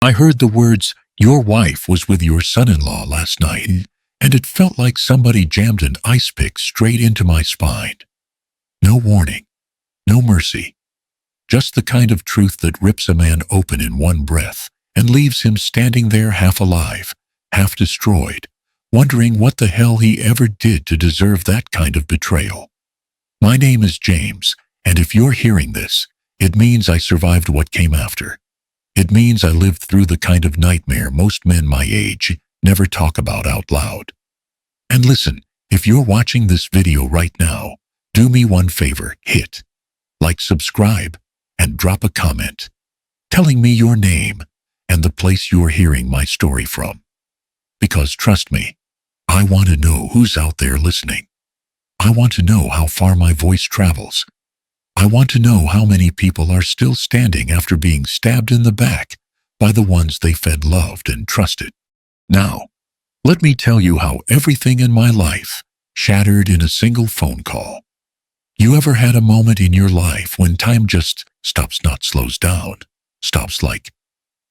I heard the words, "Your wife was with your son-in-law last night," and it felt like somebody jammed an ice pick straight into my spine. No warning, no mercy, just the kind of truth that rips a man open in one breath and leaves him standing there half alive, half destroyed, wondering what the hell he ever did to deserve that kind of betrayal. My name is James, and if you're hearing this, it means I survived what came after. It means I lived through the kind of nightmare most men my age never talk about out loud. And listen, if you're watching this video right now, do me one favor, hit like, subscribe, and drop a comment telling me your name and the place you're hearing my story from. Because trust me, I want to know who's out there listening. I want to know how far my voice travels. I want to know how many people are still standing after being stabbed in the back by the ones they fed, loved, and trusted. Now, let me tell you how everything in my life shattered in a single phone call. You ever had a moment in your life when time just stops, not slows down, stops like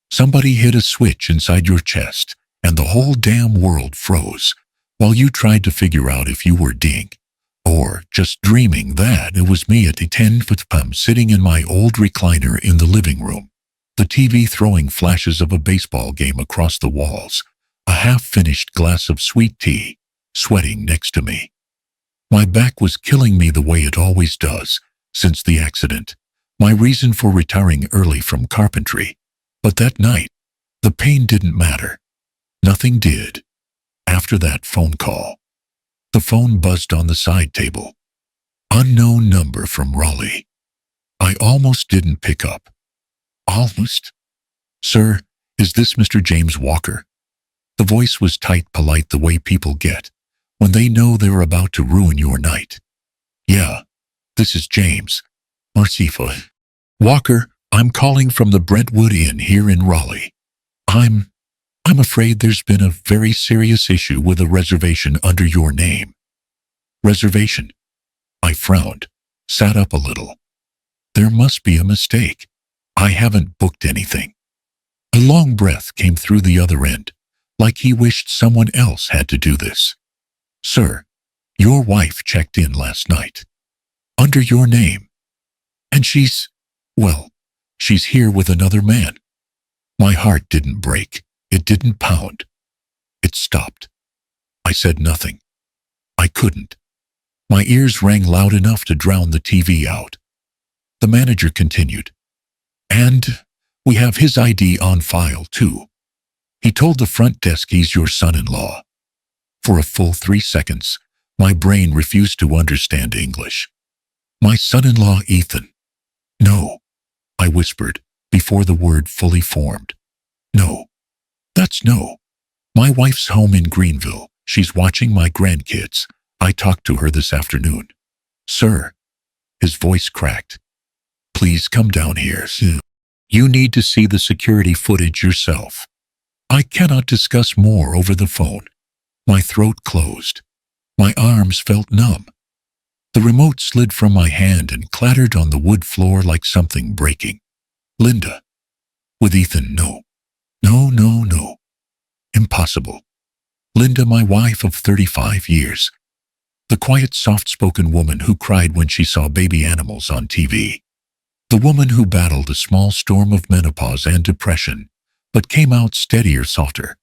somebody hit a switch inside your chest and the whole damn world froze while you tried to figure out if you were ding or just dreaming? That it was me at a 10-foot pump sitting in my old recliner in the living room, the TV throwing flashes of a baseball game across the walls, a half-finished glass of sweet tea, sweating next to me. My back was killing me the way it always does since the accident, my reason for retiring early from carpentry. But that night, the pain didn't matter. Nothing did. After that phone call, the phone buzzed on the side table. Unknown number from Raleigh. I almost didn't pick up. Almost. "Sir, is this Mr. James Walker?" The voice was tight, polite, the way people get when they know they're about to ruin your night. "Yeah, this is James. Merciful. Walker, I'm calling from the Brentwood Inn here in Raleigh. I'm afraid there's been a very serious issue with a reservation under your name." "Reservation?" I frowned, sat up a little. There must be a mistake. I haven't booked anything. A long breath came through the other end, like he wished someone else had to do this. "Sir, your wife checked in last night. Under your name. And she's here with another man." My heart didn't break. It didn't pound. It stopped. I said nothing. I couldn't. My ears rang loud enough to drown the TV out. The manager continued. "And we have his ID on file, too. He told the front desk he's your son-in-law." For a full 3 seconds, my brain refused to understand English. "My son-in-law, Ethan." "No," I whispered, before the word fully formed. "No. That's no. My wife's home in Greenville. She's watching my grandkids. I talked to her this afternoon." "Sir," his voice cracked, "please come down here. You need to see the security footage yourself. I cannot discuss more over the phone." My throat closed. My arms felt numb. The remote slid from my hand and clattered on the wood floor like something breaking. "Linda. With Ethan, no. No, no, no. Impossible. Linda, my wife of 35 years. The quiet, soft-spoken woman who cried when she saw baby animals on TV. The woman who battled a small storm of menopause and depression, but came out steadier, softer.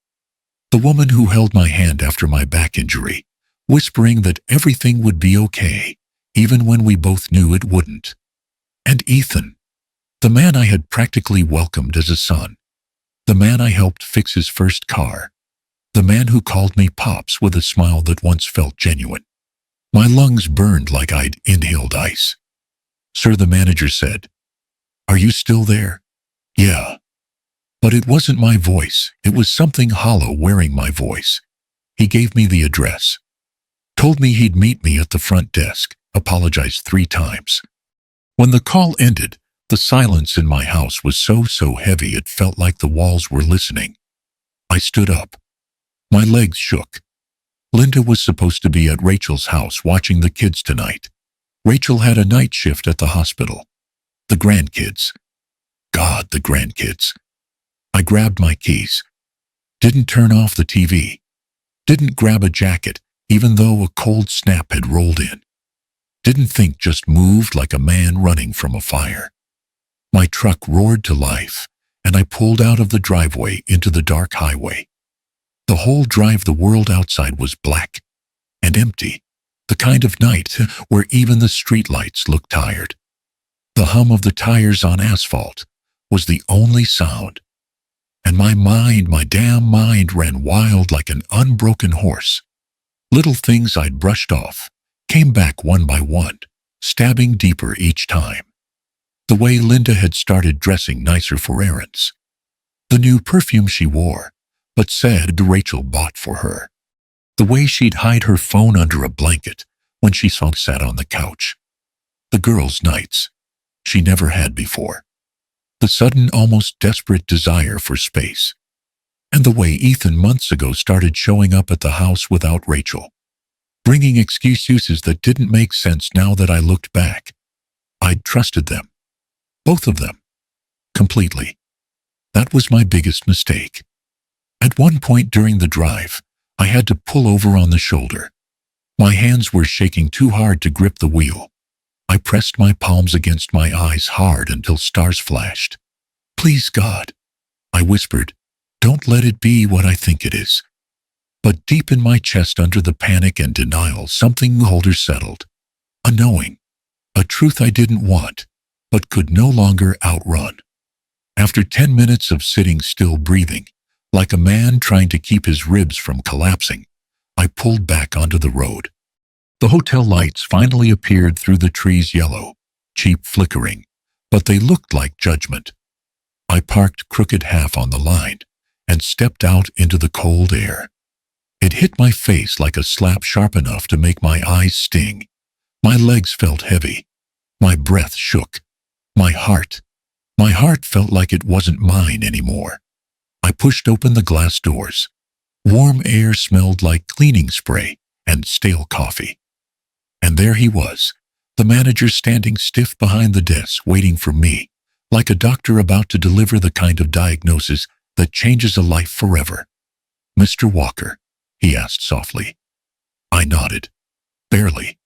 The woman who held my hand after my back injury, whispering that everything would be okay, even when we both knew it wouldn't. And Ethan, the man I had practically welcomed as a son. The man I helped fix his first car. The man who called me Pops with a smile that once felt genuine. My lungs burned like I'd inhaled ice. "Sir," the manager said. "Are you still there?" "Yeah." But it wasn't my voice. It was something hollow wearing my voice. He gave me the address. Told me he'd meet me at the front desk. Apologized 3 times. When the call ended, the silence in my house was so heavy it felt like the walls were listening. I stood up. My legs shook. Linda was supposed to be at Rachel's house watching the kids tonight. Rachel had a night shift at the hospital. The grandkids. God, the grandkids. I grabbed my keys, didn't turn off the TV, didn't grab a jacket even though a cold snap had rolled in. Didn't think, just moved like a man running from a fire. My truck roared to life, and I pulled out of the driveway into the dark highway. The whole drive, the world outside was black and empty, the kind of night where even the streetlights looked tired. The hum of the tires on asphalt was the only sound, and my mind, my damn mind, ran wild like an unbroken horse. Little things I'd brushed off came back one by one, stabbing deeper each time. The way Linda had started dressing nicer for errands. The new perfume she wore, but said Rachel bought for her. The way she'd hide her phone under a blanket when she sat on the couch. The girls' nights she never had before. The sudden, almost desperate desire for space. And the way Ethan months ago started showing up at the house without Rachel. Bringing excuses that didn't make sense now that I looked back. I'd trusted them. Both of them. Completely. That was my biggest mistake. At one point during the drive, I had to pull over on the shoulder. My hands were shaking too hard to grip the wheel. I pressed my palms against my eyes hard until stars flashed. "Please, God," I whispered, "don't let it be what I think it is." But deep in my chest, under the panic and denial, something older settled. A knowing. A truth I didn't want, but could no longer outrun. After 10 minutes of sitting still, breathing, like a man trying to keep his ribs from collapsing, I pulled back onto the road. The hotel lights finally appeared through the trees, yellow, cheap, flickering, but they looked like judgment. I parked crooked half on the line and stepped out into the cold air. It hit my face like a slap, sharp enough to make my eyes sting. My legs felt heavy. My breath shook. My heart felt like it wasn't mine anymore. I pushed open the glass doors. Warm air smelled like cleaning spray and stale coffee. And there he was, the manager, standing stiff behind the desk, waiting for me, like a doctor about to deliver the kind of diagnosis that changes a life forever. "Mr. Walker?" he asked softly. I nodded. Barely.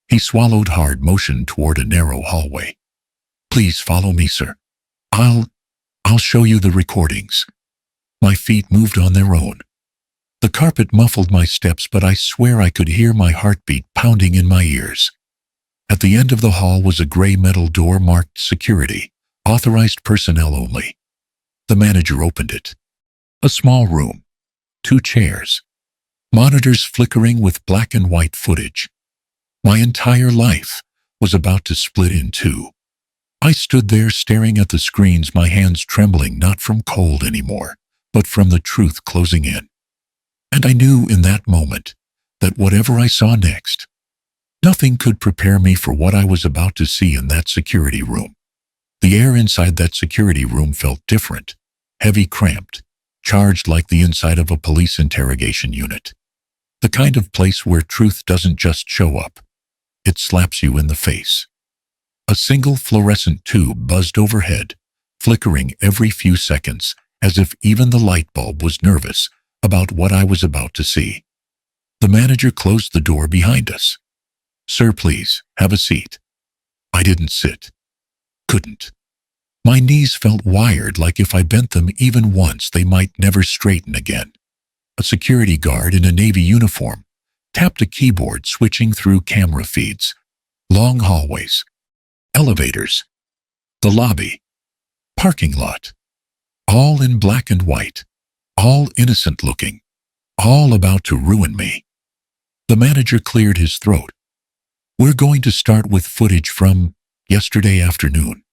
He swallowed hard, motioned toward a narrow hallway. "Please follow me, sir. I'll show you the recordings." My feet moved on their own. The carpet muffled my steps, but I swear I could hear my heartbeat pounding in my ears. At the end of the hall was a gray metal door marked "Security, authorized personnel only." The manager opened it. A small room. 2 chairs. Monitors flickering with black and white footage. My entire life was about to split in two. I stood there staring at the screens, my hands trembling, not from cold anymore, but from the truth closing in. And I knew in that moment that whatever I saw next, nothing could prepare me for what I was about to see in that security room. The air inside that security room felt different, heavy, cramped, charged, like the inside of a police interrogation unit. The kind of place where truth doesn't just show up, it slaps you in the face. A single fluorescent tube buzzed overhead, flickering every few seconds, as if even the light bulb was nervous about what I was about to see. The manager closed the door behind us. "Sir, please, have a seat." I didn't sit. Couldn't. My knees felt wired, like if I bent them even once, they might never straighten again. A security guard in a Navy uniform tapped a keyboard, switching through camera feeds. Long hallways. Elevators. The lobby. Parking lot. All in black and white. All innocent looking. All about to ruin me. The manager cleared his throat. "We're going to start with footage from yesterday afternoon.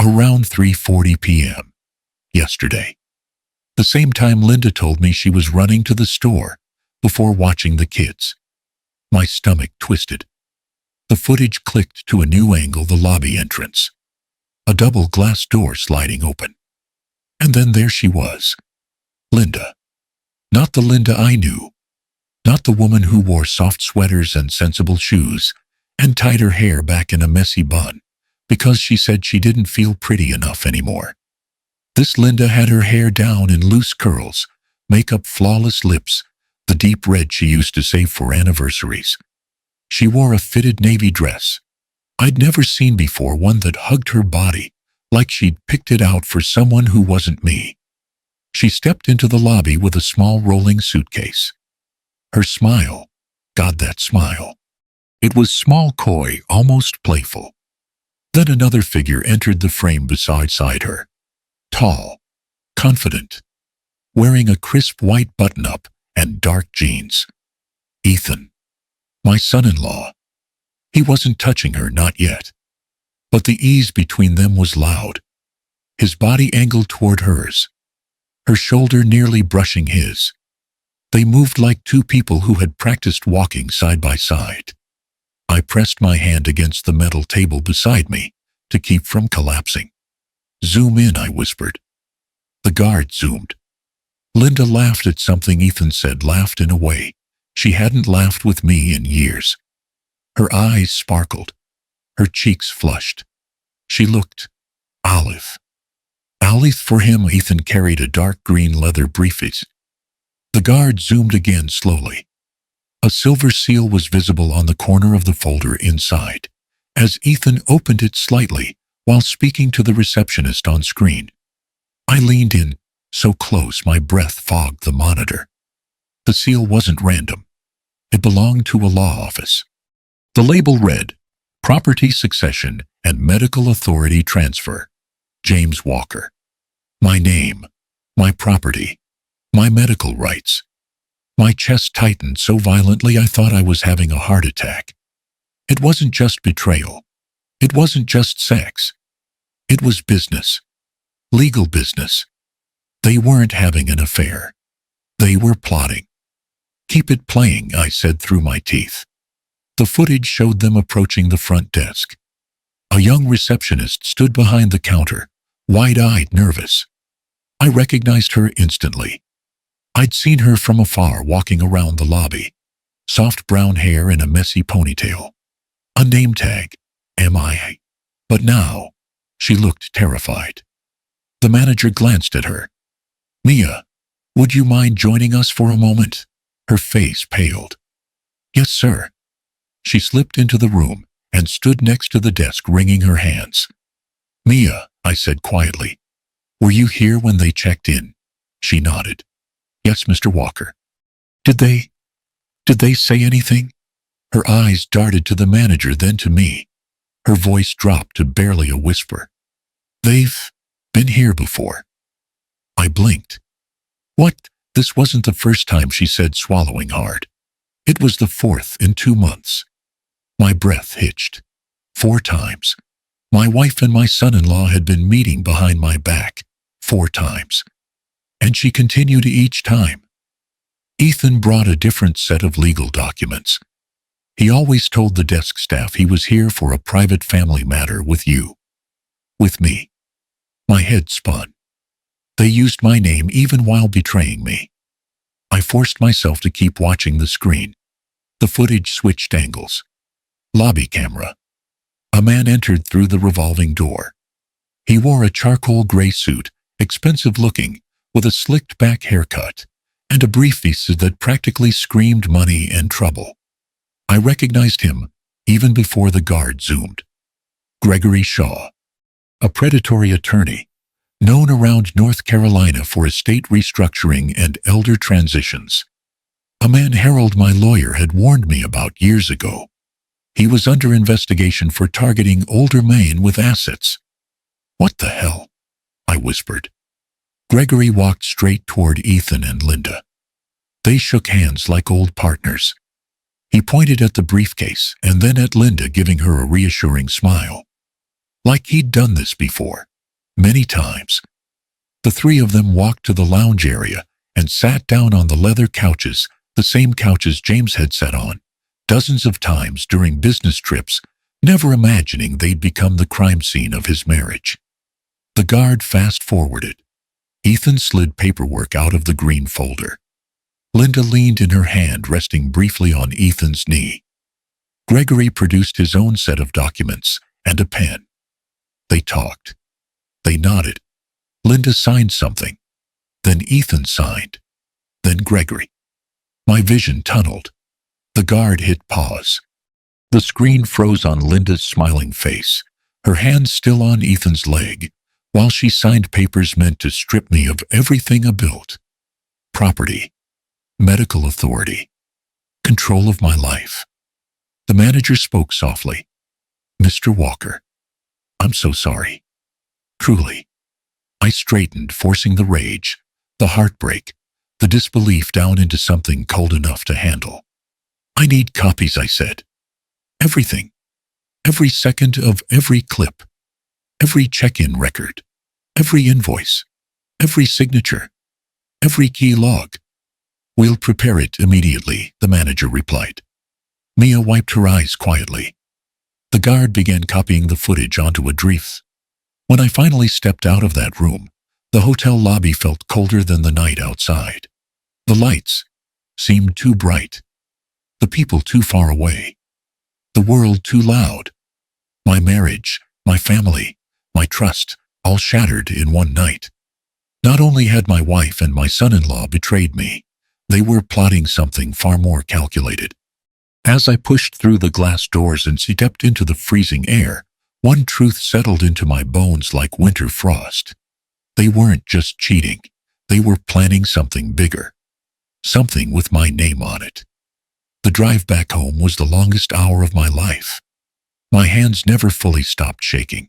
Around 3:40 p.m. yesterday. The same time Linda told me she was running to the store before watching the kids." My stomach twisted. The footage clicked to a new angle, the lobby entrance. A double glass door sliding open. And then there she was. Linda. Not the Linda I knew. Not the woman who wore soft sweaters and sensible shoes and tied her hair back in a messy bun because she said she didn't feel pretty enough anymore. This Linda had her hair down in loose curls, makeup flawless lips, the deep red she used to save for anniversaries. She wore a fitted navy dress. I'd never seen before one that hugged her body, like she'd picked it out for someone who wasn't me. She stepped into the lobby with a small rolling suitcase. Her smile, God, that smile. It was small, coy, almost playful. Then another figure entered the frame beside her. Tall, confident, wearing a crisp white button-up and dark jeans. Ethan, my son-in-law. He wasn't touching her, not yet. But the ease between them was loud. His body angled toward hers, her shoulder nearly brushing his. They moved like two people who had practiced walking side by side. I pressed my hand against the metal table beside me to keep from collapsing. Zoom in, I whispered. The guard zoomed. Linda laughed at something Ethan said, laughed in a way she hadn't laughed with me in years. Her eyes sparkled, her cheeks flushed. She looked olive. Olive for him. Ethan carried a dark green leather briefcase. The guard zoomed again slowly. A silver seal was visible on the corner of the folder inside, as Ethan opened it slightly while speaking to the receptionist on screen. I leaned in, so close my breath fogged the monitor. The seal wasn't random. It belonged to a law office. The label read, Property Succession and Medical Authority Transfer, James Walker. My name, my property, my medical rights. My chest tightened so violently I thought I was having a heart attack. It wasn't just betrayal. It wasn't just sex. It was business. Legal business. They weren't having an affair. They were plotting. Keep it playing, I said through my teeth. The footage showed them approaching the front desk. A young receptionist stood behind the counter, wide-eyed, nervous. I recognized her instantly. I'd seen her from afar walking around the lobby. Soft brown hair in a messy ponytail. A name tag, MIA. But now, she looked terrified. The manager glanced at her. Mia, would you mind joining us for a moment? Her face paled. Yes, sir. She slipped into the room and stood next to the desk, wringing her hands. Mia, I said quietly, were you here when they checked in? She nodded. Yes, Mr. Walker. Did they say anything? Her eyes darted to the manager, then to me. Her voice dropped to barely a whisper. They've been here before. I blinked. What? This wasn't the first time, she said, swallowing hard. It was the fourth in 2 months. My breath hitched. 4 times. My wife and my son-in-law had been meeting behind my back 4 times. And she continued each time. Ethan brought a different set of legal documents. He always told the desk staff he was here for a private family matter with you. With me. My head spun. They used my name even while betraying me. I forced myself to keep watching the screen. The footage switched angles. Lobby camera. A man entered through the revolving door. He wore a charcoal gray suit, expensive looking, with a slicked back haircut, and a briefcase that practically screamed money and trouble. I recognized him even before the guard zoomed. Gregory Shaw, a predatory attorney, known around North Carolina for estate restructuring and elder transitions. A man Harold, my lawyer, had warned me about years ago. He was under investigation for targeting older men with assets. What the hell? I whispered. Gregory walked straight toward Ethan and Linda. They shook hands like old partners. He pointed at the briefcase and then at Linda, giving her a reassuring smile. Like he'd done this before, many times. The 3 of them walked to the lounge area and sat down on the leather couches, the same couches James had sat on dozens of times during business trips, never imagining they'd become the crime scene of his marriage. The guard fast-forwarded. Ethan slid paperwork out of the green folder. Linda leaned in, her hand resting briefly on Ethan's knee. Gregory produced his own set of documents and a pen. They talked. They nodded. Linda signed something. Then Ethan signed. Then Gregory. My vision tunneled. The guard hit pause. The screen froze on Linda's smiling face, her hand still on Ethan's leg, while she signed papers meant to strip me of everything I built. Property, medical authority, control of my life. The manager spoke softly. Mr. Walker, I'm so sorry. Truly. I straightened, forcing the rage, the heartbreak, the disbelief down into something cold enough to handle. I need copies, I said. Everything. Every second of every clip. Every check-in record. Every invoice. Every signature. Every key log. We'll prepare it immediately, the manager replied. Mia wiped her eyes quietly. The guard began copying the footage onto a drive. When I finally stepped out of that room, the hotel lobby felt colder than the night outside. The lights seemed too bright. The people too far away. The world too loud. My marriage, my family, my trust, all shattered in one night. Not only had my wife and my son-in-law betrayed me, they were plotting something far more calculated. As I pushed through the glass doors and stepped into the freezing air, one truth settled into my bones like winter frost. They weren't just cheating. They were planning something bigger. Something with my name on it. The drive back home was the longest hour of my life. My hands never fully stopped shaking.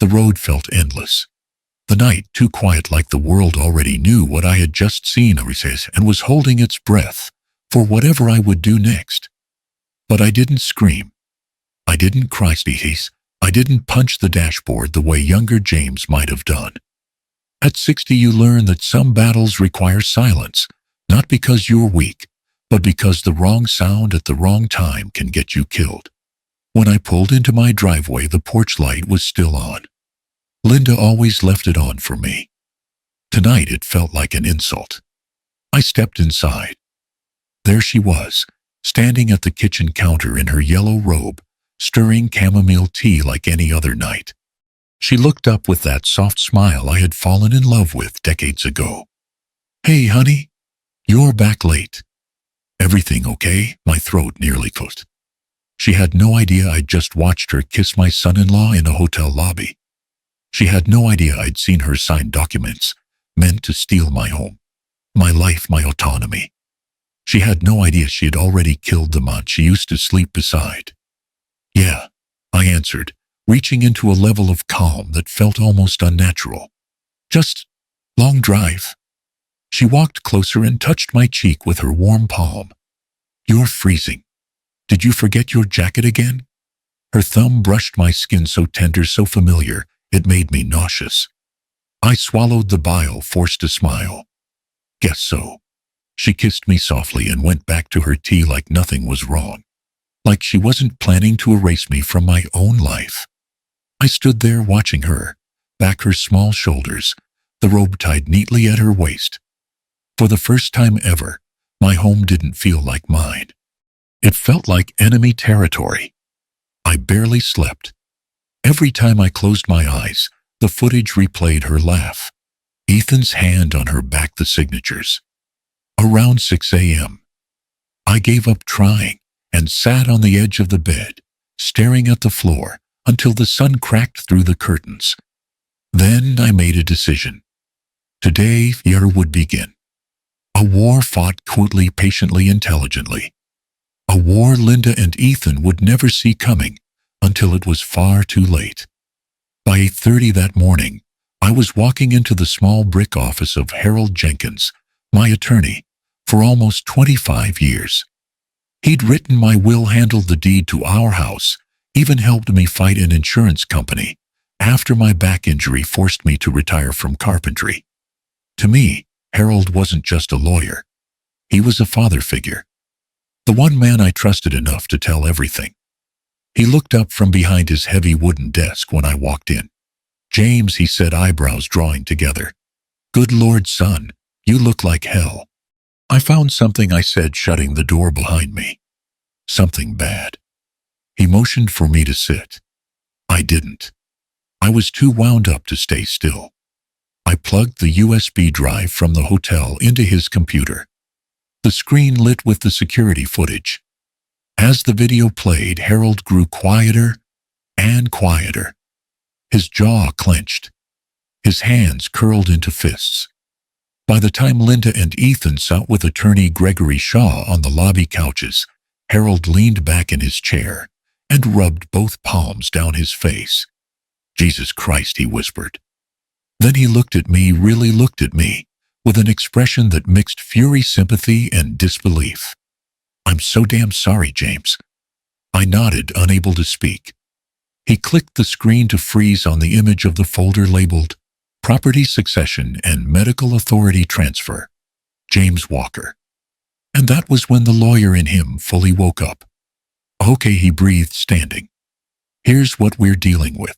The road felt endless. The night too quiet, like the world already knew what I had just seen and was holding its breath for whatever I would do next. But I didn't scream. I didn't cry. I didn't punch the dashboard the way younger James might have done. At 60 you learn that some battles require silence, not because you're weak, but because the wrong sound at the wrong time can get you killed. When I pulled into my driveway, the porch light was still on. Linda always left it on for me. Tonight it felt like an insult. I stepped inside. There she was, standing at the kitchen counter in her yellow robe, stirring chamomile tea like any other night. She looked up with that soft smile I had fallen in love with decades ago. Hey, honey, you're back late. Everything okay? My throat nearly closed. She had no idea I'd just watched her kiss my son-in-law in a hotel lobby. She had no idea I'd seen her sign documents meant to steal my home, my life, my autonomy. She had no idea she had already killed the man she used to sleep beside. Yeah, I answered, reaching into a level of calm that felt almost unnatural. Just long drive. She walked closer and touched my cheek with her warm palm. You're freezing. Did you forget your jacket again? Her thumb brushed my skin so tender, so familiar, it made me nauseous. I swallowed the bile, forced a smile. Guess so. She kissed me softly and went back to her tea like nothing was wrong. Like she wasn't planning to erase me from my own life. I stood there watching her, back her small shoulders, the robe tied neatly at her waist. For the first time ever, my home didn't feel like mine. It felt like enemy territory. I barely slept. Every time I closed my eyes, the footage replayed her laugh. Ethan's hand on her back, the signatures. Around 6 a.m. I gave up trying and sat on the edge of the bed, staring at the floor until the sun cracked through the curtains. Then I made a decision. Today, year would begin. A war fought quietly, patiently, intelligently. A war Linda and Ethan would never see coming until it was far too late. By 8:30 that morning, I was walking into the small brick office of Harold Jenkins, my attorney, for almost 25 years. He'd written my will, handled the deed to our house, even helped me fight an insurance company after my back injury forced me to retire from carpentry. To me, Harold wasn't just a lawyer. He was a father figure. The one man I trusted enough to tell everything. He looked up from behind his heavy wooden desk when I walked in. James, he said, eyebrows drawing together. Good Lord, son, you look like hell. I found something, I said, shutting the door behind me. Something bad. He motioned for me to sit. I didn't. I was too wound up to stay still. I plugged the USB drive from the hotel into his computer. The screen lit with the security footage. As the video played, Harold grew quieter and quieter. His jaw clenched. His hands curled into fists. By the time Linda and Ethan sat with attorney Gregory Shaw on the lobby couches, Harold leaned back in his chair and rubbed both palms down his face. "Jesus Christ," he whispered. Then he looked at me, really looked at me, with an expression that mixed fury, sympathy, and disbelief. "I'm so damn sorry, James." I nodded, unable to speak. He clicked the screen to freeze on the image of the folder labeled Property Succession and Medical Authority Transfer, James Walker. And that was when the lawyer in him fully woke up. "Okay," he breathed, standing. "Here's what we're dealing with."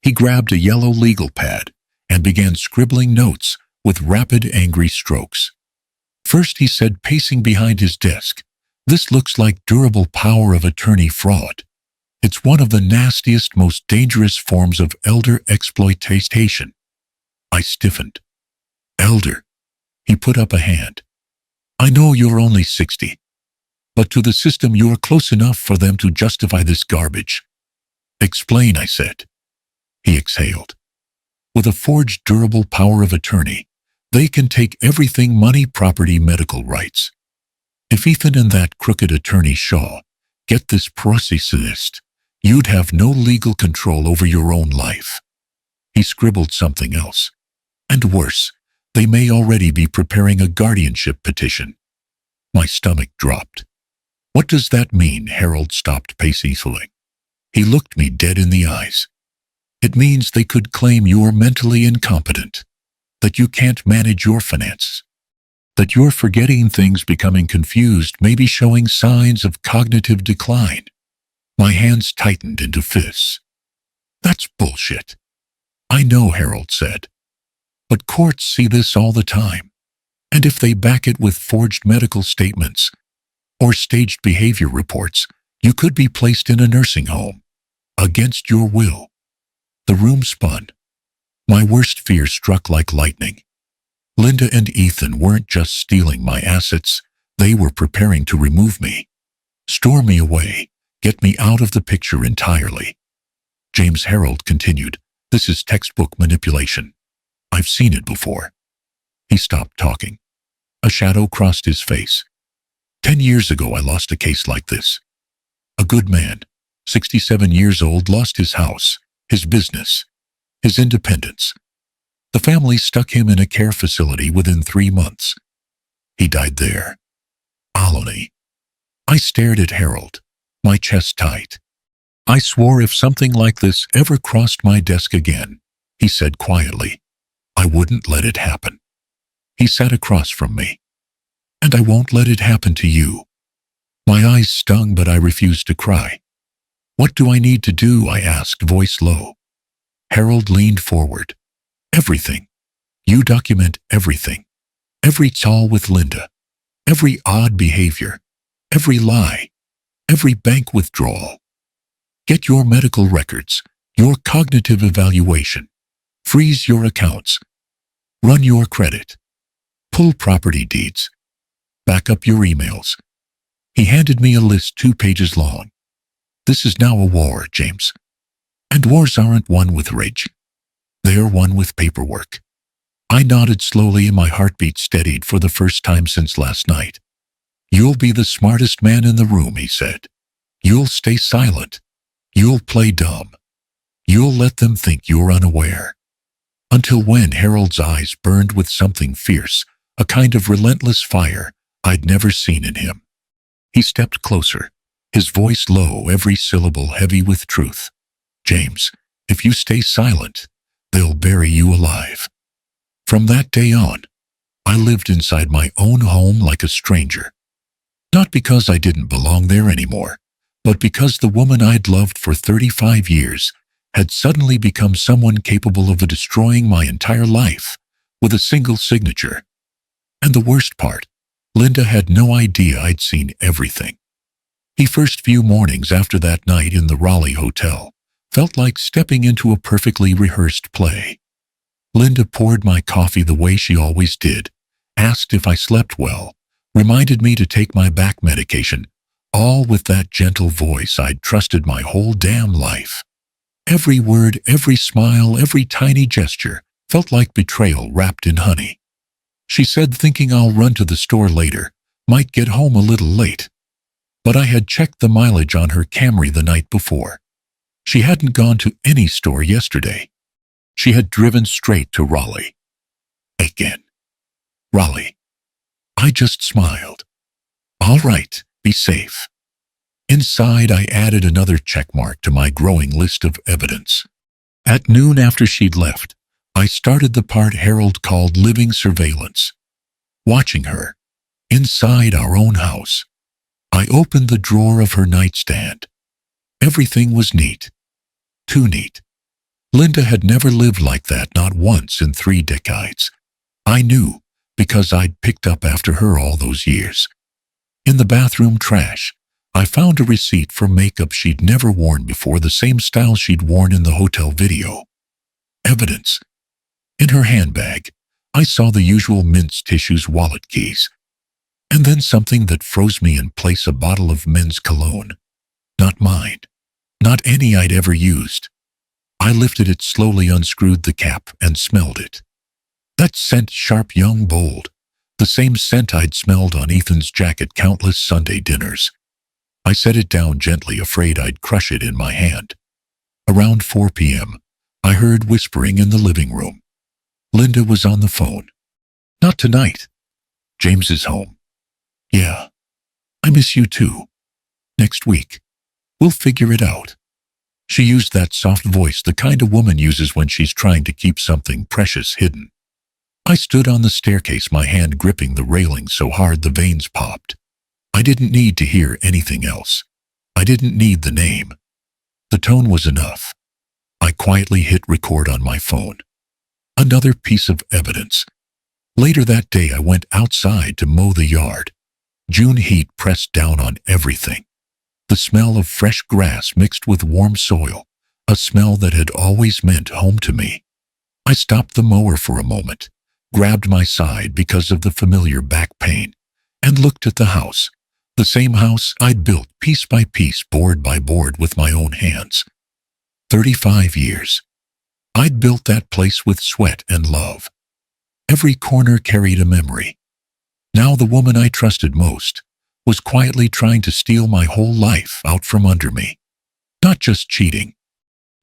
He grabbed a yellow legal pad and began scribbling notes with rapid, angry strokes. First, he said, pacing behind his desk, "This looks like durable power of attorney fraud. It's one of the nastiest, most dangerous forms of elder exploitation." I stiffened. "Elder?" He put up a hand. "I know you're only 60, but to the system you're close enough for them to justify this garbage." "Explain," I said. He exhaled. "With a forged durable power of attorney, they can take everything: money, property, medical rights. If Ethan and that crooked attorney Shaw get this process, you'd have no legal control over your own life." He scribbled something else. "And worse, they may already be preparing a guardianship petition." My stomach dropped. "What does that mean?" Harold stopped pacing. He looked me dead in the eyes. "It means they could claim you're mentally incompetent, that you can't manage your finances, that you're forgetting things, becoming confused, maybe showing signs of cognitive decline." My hands tightened into fists. "That's bullshit." "I know," Harold said. "But courts see this all the time. And if they back it with forged medical statements or staged behavior reports, you could be placed in a nursing home against your will." The room spun. My worst fear struck like lightning. Linda and Ethan weren't just stealing my assets, they were preparing to remove me, store me away, get me out of the picture entirely. James, Harold continued, "This is textbook manipulation. I've seen it before." He stopped talking. A shadow crossed his face. 10 years ago I lost a case like this. A good man, 67 years old, lost his house, his business, his independence. The family stuck him in a care facility within 3 months. He died there. Alone. I stared at Harold, my chest tight. "I swore if something like this ever crossed my desk again," he said quietly, "I wouldn't let it happen." He sat across from me. "And I won't let it happen to you." My eyes stung, but I refused to cry. "What do I need to do?" I asked, voice low. Harold leaned forward. "Everything. You document everything. Every call with Linda. Every odd behavior. Every lie. Every bank withdrawal. Get your medical records, your cognitive evaluation. Freeze your accounts. Run your credit. Pull property deeds. Back up your emails." He handed me a list 2 pages long. "This is now a war, James. And wars aren't won with rage. They're won with paperwork." I nodded slowly and my heartbeat steadied for the first time since last night. "You'll be the smartest man in the room," he said. "You'll stay silent. You'll play dumb. You'll let them think you're unaware." Until when? Harold's eyes burned with something fierce, a kind of relentless fire I'd never seen in him. He stepped closer, his voice low, every syllable heavy with truth. "James, if you stay silent, they'll bury you alive." From that day on, I lived inside my own home like a stranger. Not because I didn't belong there anymore, but because the woman I'd loved for 35 years had suddenly become someone capable of destroying my entire life with a single signature. And the worst part, Linda had no idea I'd seen everything. The first few mornings after that night in the Raleigh hotel felt like stepping into a perfectly rehearsed play. Linda poured my coffee the way she always did, asked if I slept well, reminded me to take my back medication, all with that gentle voice I'd trusted my whole damn life. Every word, every smile, every tiny gesture felt like betrayal wrapped in honey. She said thinking I'll run to the store later, might get home a little late. But I had checked the mileage on her Camry the night before. She hadn't gone to any store yesterday. She had driven straight to Raleigh. Again. Raleigh. I just smiled. All right, be safe. Inside, I added another checkmark to my growing list of evidence. At noon after she'd left, I started the part Harold called living surveillance. Watching her, inside our own house. I opened the drawer of her nightstand. Everything was neat. Too neat. Linda had never lived like that, not once in 3 decades. I knew, because I'd picked up after her all those years. In the bathroom trash, I found a receipt for makeup she'd never worn before, the same style she'd worn in the hotel video. Evidence. In her handbag, I saw the usual mints, tissues, wallet keys. And then something that froze me in place, a bottle of men's cologne. Not mine. Not any I'd ever used. I lifted it slowly, unscrewed the cap, and smelled it. That scent, sharp, young, bold. The same scent I'd smelled on Ethan's jacket countless Sunday dinners. I set it down gently, afraid I'd crush it in my hand. Around 4 p.m., I heard whispering in the living room. Linda was on the phone. Not tonight. James is home. Yeah. I miss you too. Next week. We'll figure it out. She used that soft voice, the kind a woman uses when she's trying to keep something precious hidden. I stood on the staircase, my hand gripping the railing so hard the veins popped. I didn't need to hear anything else. I didn't need the name. The tone was enough. I quietly hit record on my phone. Another piece of evidence. Later that day, I went outside to mow the yard. June heat pressed down on everything. The smell of fresh grass mixed with warm soil, a smell that had always meant home to me. I stopped the mower for a moment, grabbed my side because of the familiar back pain, and looked at the house, the same house I'd built piece by piece, board by board, with my own hands. 35 years. I'd built that place with sweat and love. Every corner carried a memory. Now the woman I trusted most was quietly trying to steal my whole life out from under me. Not just cheating,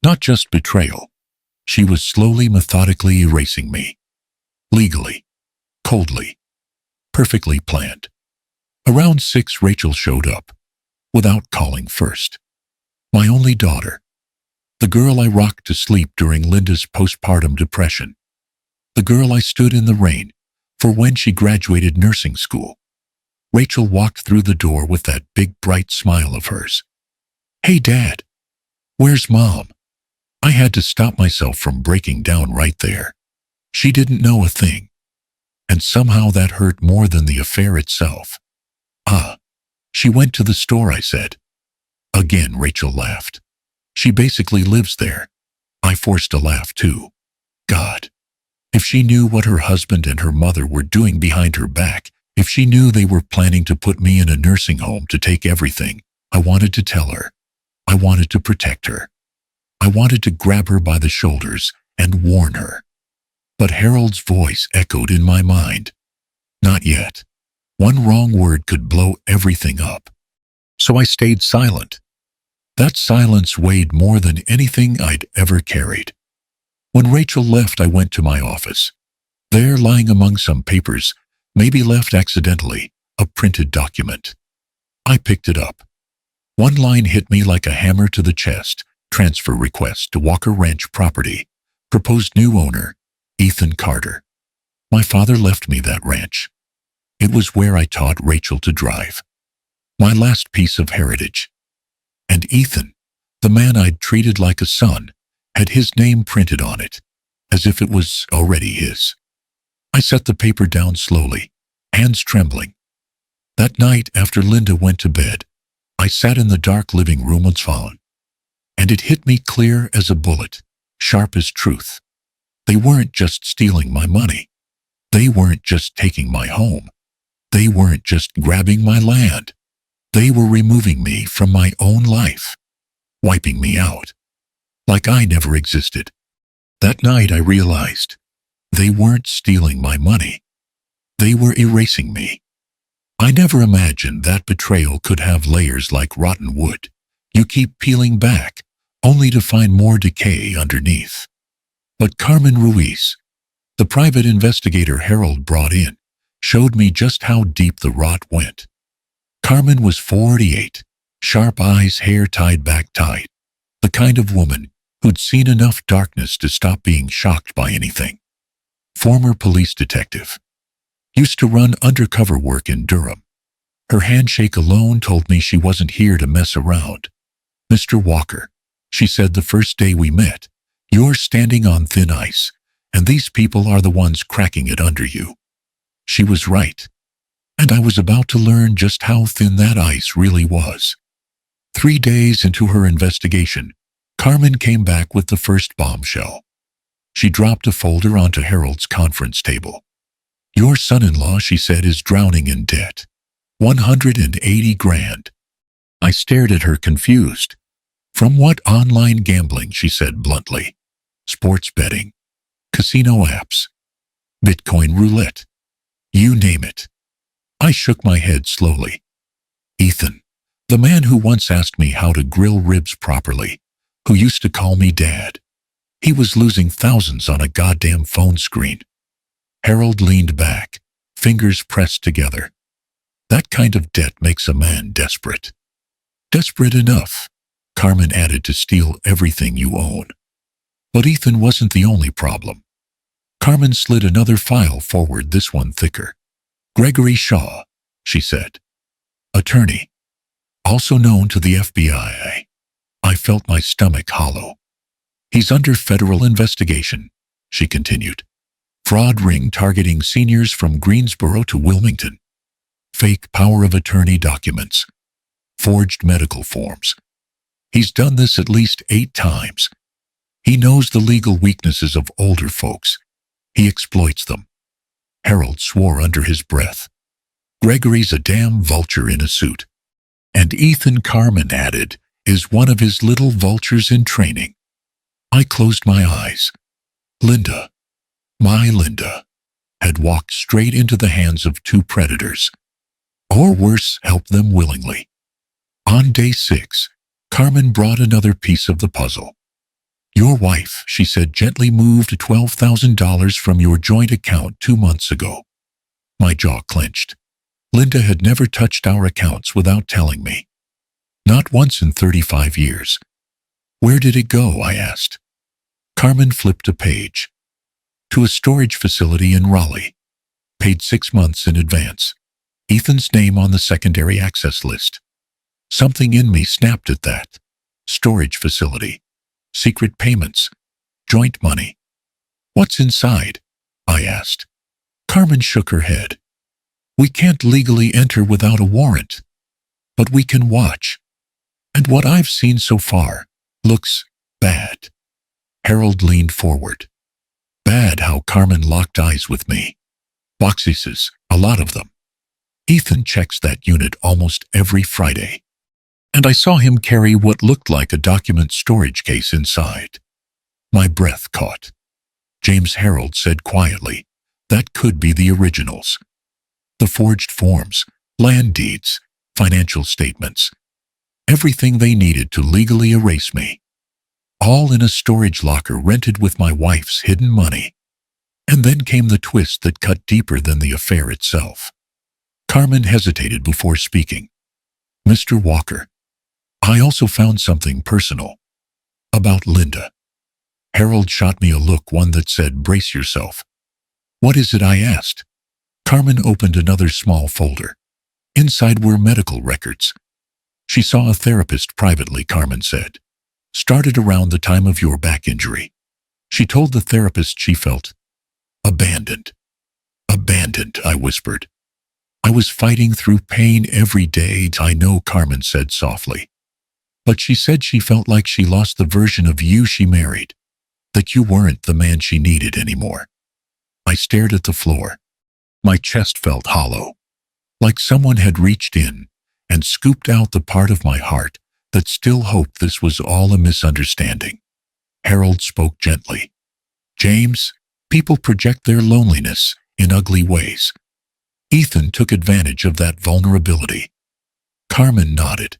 not just betrayal. She was slowly, methodically erasing me. Legally, coldly, perfectly planned. Around 6, Rachel showed up, without calling first. My only daughter. The girl I rocked to sleep during Linda's postpartum depression. The girl I stood in the rain for when she graduated nursing school. Rachel walked through the door with that big, bright smile of hers. Hey, Dad. Where's Mom? I had to stop myself from breaking down right there. She didn't know a thing. And somehow that hurt more than the affair itself. She went to the store, I said. Again, Rachel laughed. She basically lives there. I forced a laugh too. God. If she knew what her husband and her mother were doing behind her back, if she knew they were planning to put me in a nursing home to take everything, I wanted to tell her. I wanted to protect her. I wanted to grab her by the shoulders and warn her. But Harold's voice echoed in my mind. Not yet. One wrong word could blow everything up. So I stayed silent. That silence weighed more than anything I'd ever carried. When Rachel left, I went to my office. There, lying among some papers, maybe left accidentally, a printed document. I picked it up. One line hit me like a hammer to the chest. Transfer request to Walker Ranch property. Proposed new owner, Ethan Carter. My father left me that ranch. It was where I taught Rachel to drive. My last piece of heritage. And Ethan, the man I'd treated like a son, had his name printed on it, as if it was already his. I set the paper down slowly, hands trembling. That night, after Linda went to bed, I sat in the dark living room on phone, and it hit me clear as a bullet, sharp as truth. They weren't just stealing my money. They weren't just taking my home. They weren't just grabbing my land. They were removing me from my own life, wiping me out, like I never existed. That night I realized they weren't stealing my money. They were erasing me. I never imagined that betrayal could have layers like rotten wood. You keep peeling back, only to find more decay underneath. But Carmen Ruiz, the private investigator Harold brought in, showed me just how deep the rot went. Carmen was 48, sharp eyes, hair tied back tight, the kind of woman who'd seen enough darkness to stop being shocked by anything. Former police detective. Used to run undercover work in Durham. Her handshake alone told me she wasn't here to mess around. Mr. Walker, she said the first day we met, you're standing on thin ice, and these people are the ones cracking it under you. She was right. And I was about to learn just how thin that ice really was. 3 days into her investigation, Carmen came back with the first bombshell. She dropped a folder onto Harold's conference table. Your son-in-law, she said, is drowning in debt. 180 grand. I stared at her confused. From what? Online gambling, she said bluntly. Sports betting. Casino apps. Bitcoin roulette. You name it. I shook my head slowly. Ethan, the man who once asked me how to grill ribs properly, who used to call me Dad. He was losing thousands on a goddamn phone screen. Harold leaned back, fingers pressed together. That kind of debt makes a man desperate. Desperate enough, Carmen added, to steal everything you own. But Ethan wasn't the only problem. Carmen slid another file forward, this one thicker. Gregory Shaw, she said. Attorney. Also known to the FBI. I felt my stomach hollow. He's under federal investigation, she continued. Fraud ring targeting seniors from Greensboro to Wilmington. Fake power of attorney documents. Forged medical forms. He's done this at least 8 times. He knows the legal weaknesses of older folks. He exploits them. Harold swore under his breath. Gregory's a damn vulture in a suit. And Ethan, Carmen added, is one of his little vultures in training. I closed my eyes. Linda, my Linda, had walked straight into the hands of 2 predators. Or worse, helped them willingly. On day 6, Carmen brought another piece of the puzzle. Your wife, she said, gently moved $12,000 from your joint account 2 months ago. My jaw clenched. Linda had never touched our accounts without telling me. Not once in 35 years. Where did it go? I asked. Carmen flipped a page. To a storage facility in Raleigh. Paid 6 months in advance. Ethan's name on the secondary access list. Something in me snapped at that. Storage facility. Secret payments. Joint money. What's inside? I asked. Carmen shook her head. We can't legally enter without a warrant. But we can watch. And what I've seen so far looks bad. Harold leaned forward. Bad. How? Carmen locked eyes with me. Boxes, a lot of them. Ethan checks that unit almost every Friday. And I saw him carry what looked like a document storage case inside. My breath caught. James, Harold said quietly, that could be the originals. The forged forms, land deeds, financial statements. Everything they needed to legally erase me. All in a storage locker rented with my wife's hidden money. And then came the twist that cut deeper than the affair itself. Carmen hesitated before speaking. Mr. Walker, I also found something personal. About Linda. Harold shot me a look, one that said, brace yourself. What is it? I asked. Carmen opened another small folder. Inside were medical records. She saw a therapist privately, Carmen said. Started around the time of your back injury. She told the therapist she felt abandoned. Abandoned, I whispered. I was fighting through pain every day. I know, Carmen said softly. But she said she felt like she lost the version of you she married. that you weren't the man she needed anymore. I stared at the floor. My chest felt hollow, like someone had reached in and scooped out the part of my heart that still hoped this was all a misunderstanding. Harold spoke gently. James, people project their loneliness in ugly ways. Ethan took advantage of that vulnerability. Carmen nodded.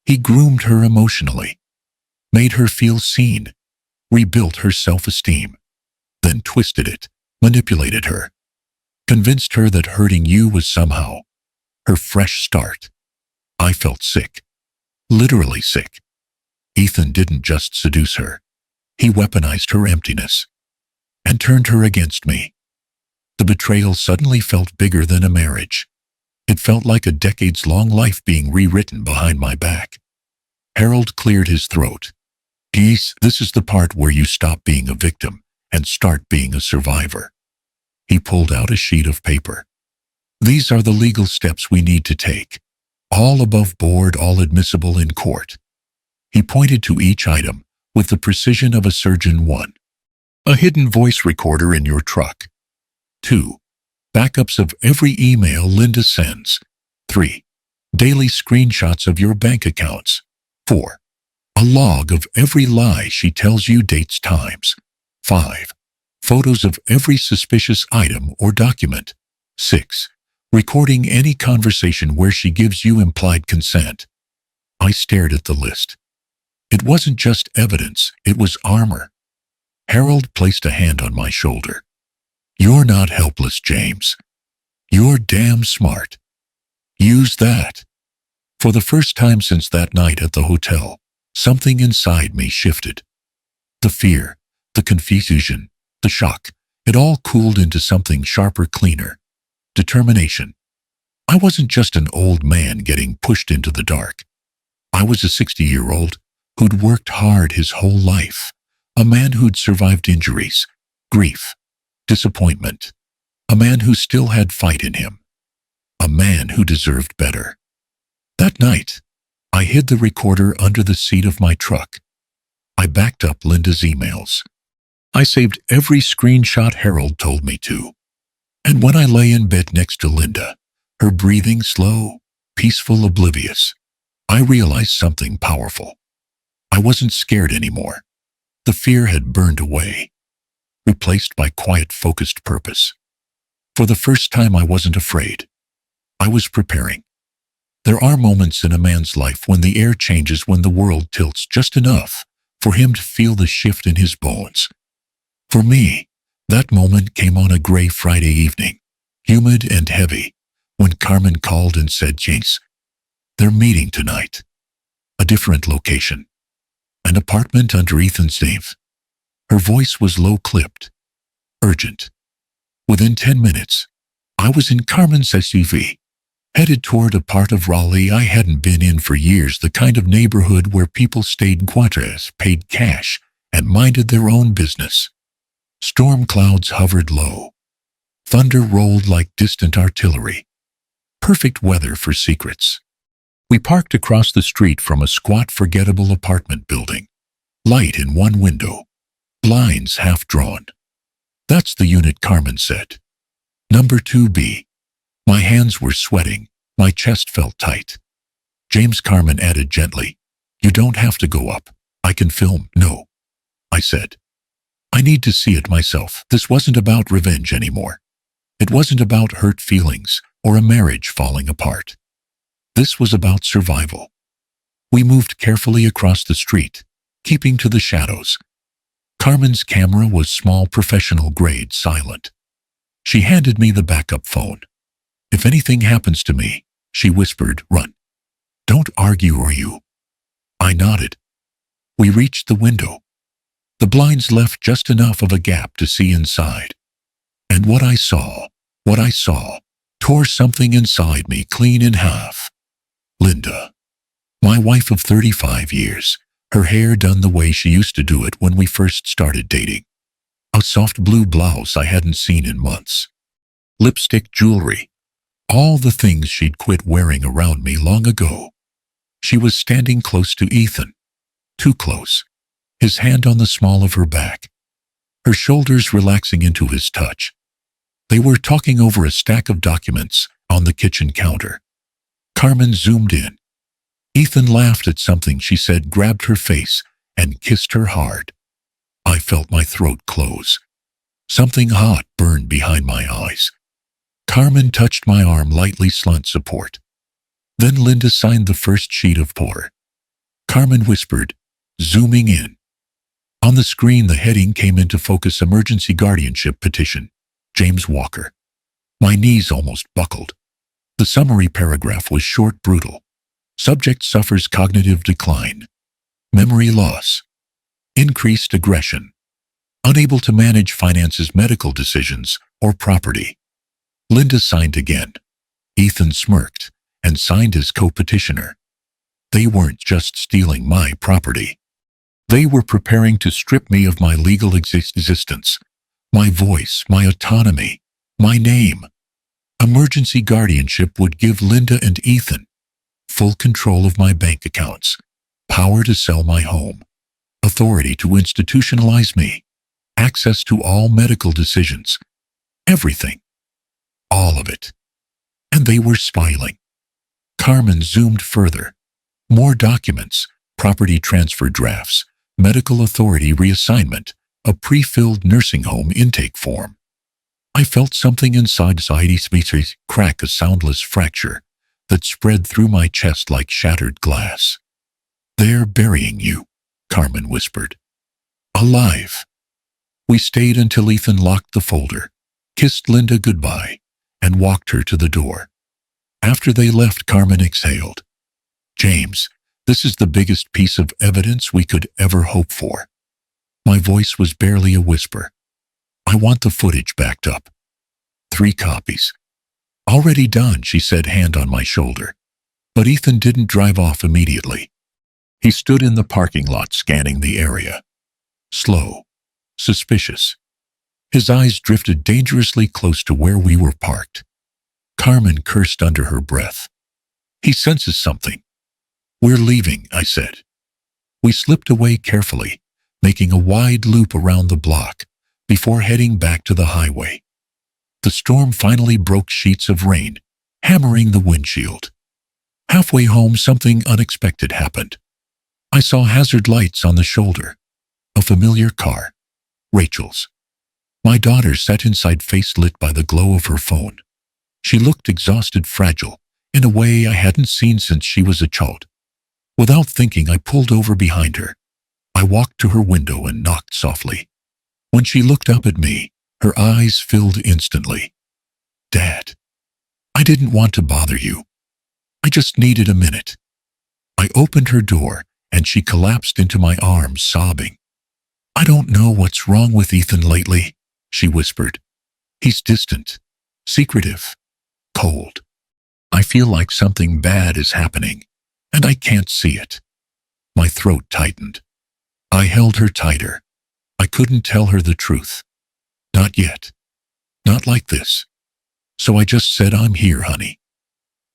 He groomed her emotionally, made her feel seen, rebuilt her self-esteem, then twisted it, manipulated her, convinced her that hurting you was somehow her fresh start. I felt sick, literally sick. Ethan didn't just seduce her. He weaponized her emptiness and turned her against me. The betrayal suddenly felt bigger than a marriage. It felt like a decades-long life being rewritten behind my back. Harold cleared his throat. Geese, this is the part where you stop being a victim and start being a survivor. He pulled out a sheet of paper. These are the legal steps we need to take. All above board, all admissible in court. He pointed to each item with the precision of a surgeon. 1. A hidden voice recorder in your truck. 2. Backups of every email Linda sends. 3. Daily screenshots of your bank accounts. 4. A log of every lie she tells you, dates, times. 5. Photos of every suspicious item or document. 6. Recording any conversation where she gives you implied consent. I stared at the list. It wasn't just evidence, it was armor. Harold placed a hand on my shoulder. You're not helpless, James. You're damn smart. Use that. For the first time since that night at the hotel, something inside me shifted. The fear, the confusion, the shock, it all cooled into something sharper, cleaner. Determination. I wasn't just an old man getting pushed into the dark. I was a 60-year-old who'd worked hard his whole life, a man who'd survived injuries, grief, disappointment, a man who still had fight in him, a man who deserved better. That night, I hid the recorder under the seat of my truck. I backed up Linda's emails. I saved every screenshot Harold told me to. And when I lay in bed next to Linda, her breathing slow, peaceful, oblivious, I realized something powerful. I wasn't scared anymore. The fear had burned away, replaced by quiet, focused purpose. For the first time, I wasn't afraid. I was preparing. There are moments in a man's life when the air changes, when the world tilts just enough for him to feel the shift in his bones. For me, that moment came on a gray Friday evening, humid and heavy, when Carmen called and said, James, they're meeting tonight. A different location. An apartment under Ethan's name. Her voice was low-clipped, urgent. Within 10 minutes, I was in Carmen's SUV, headed toward a part of Raleigh I hadn't been in for years, the kind of neighborhood where people stayed quarters, paid cash, and minded their own business. Storm clouds hovered low. Thunder rolled like distant artillery. Perfect weather for secrets. We parked across the street from a squat, forgettable apartment building. Light in one window. Blinds half drawn. That's the unit, Carmen said. Number 2B. My hands were sweating. My chest felt tight. James, Carmen added gently. You don't have to go up. I can film. No, I said. I need to see it myself. This wasn't about revenge anymore. It wasn't about hurt feelings or a marriage falling apart. This was about survival. We moved carefully across the street, keeping to the shadows. Carmen's camera was small, professional grade, silent. She handed me the backup phone. If anything happens to me, she whispered, run. Don't argue, or you. I nodded. We reached the window. The blinds left just enough of a gap to see inside. And what I saw tore something inside me clean in half. Linda, my wife of 35 years, her hair done the way she used to do it when we first started dating. A soft blue blouse I hadn't seen in months. Lipstick, jewelry, all the things she'd quit wearing around me long ago. She was standing close to Ethan, too close, his hand on the small of her back, her shoulders relaxing into his touch. They were talking over a stack of documents on the kitchen counter. Carmen zoomed in. Ethan laughed at something she said, grabbed her face, and kissed her hard. I felt my throat close. Something hot burned behind my eyes. Carmen touched my arm lightly, slant support. Then Linda signed the first sheet of paper. Carmen whispered, zooming in. On the screen, the heading came into focus: Emergency Guardianship Petition, James Walker. My knees almost buckled. The summary paragraph was short, brutal. Subject suffers cognitive decline, memory loss, increased aggression, unable to manage finances, medical decisions, or property. Linda signed again. Ethan smirked and signed as co-petitioner. They weren't just stealing my property. They were preparing to strip me of my legal existence, my voice, my autonomy, my name. Emergency guardianship would give Linda and Ethan full control of my bank accounts, power to sell my home, authority to institutionalize me, access to all medical decisions, everything, all of it. And they were smiling. Carmen zoomed further. More documents, property transfer drafts, medical authority reassignment, a pre-filled nursing home intake form. I felt something inside me crack, a soundless fracture that spread through my chest like shattered glass. They're burying you, Carmen whispered. Alive. We stayed until Ethan locked the folder, kissed Linda goodbye, and walked her to the door. After they left, Carmen exhaled. James, this is the biggest piece of evidence we could ever hope for. My voice was barely a whisper. I want the footage backed up. 3 copies. Already done, she said, hand on my shoulder. But Ethan didn't drive off immediately. He stood in the parking lot scanning the area. Slow, suspicious. His eyes drifted dangerously close to where we were parked. Carmen cursed under her breath. He senses something. We're leaving, I said. We slipped away carefully, making a wide loop around the block before heading back to the highway. The storm finally broke, sheets of rain hammering the windshield. Halfway home, something unexpected happened. I saw hazard lights on the shoulder. A familiar car. Rachel's. My daughter sat inside, face lit by the glow of her phone. She looked exhausted, fragile, in a way I hadn't seen since she was a child. Without thinking, I pulled over behind her. I walked to her window and knocked softly. When she looked up at me, her eyes filled instantly. Dad, I didn't want to bother you. I just needed a minute. I opened her door, and she collapsed into my arms, sobbing. I don't know what's wrong with Ethan lately, she whispered. He's distant, secretive, cold. I feel like something bad is happening, and I can't see it. My throat tightened. I held her tighter. I couldn't tell her the truth. Not yet. Not like this. So I just said, I'm here, honey.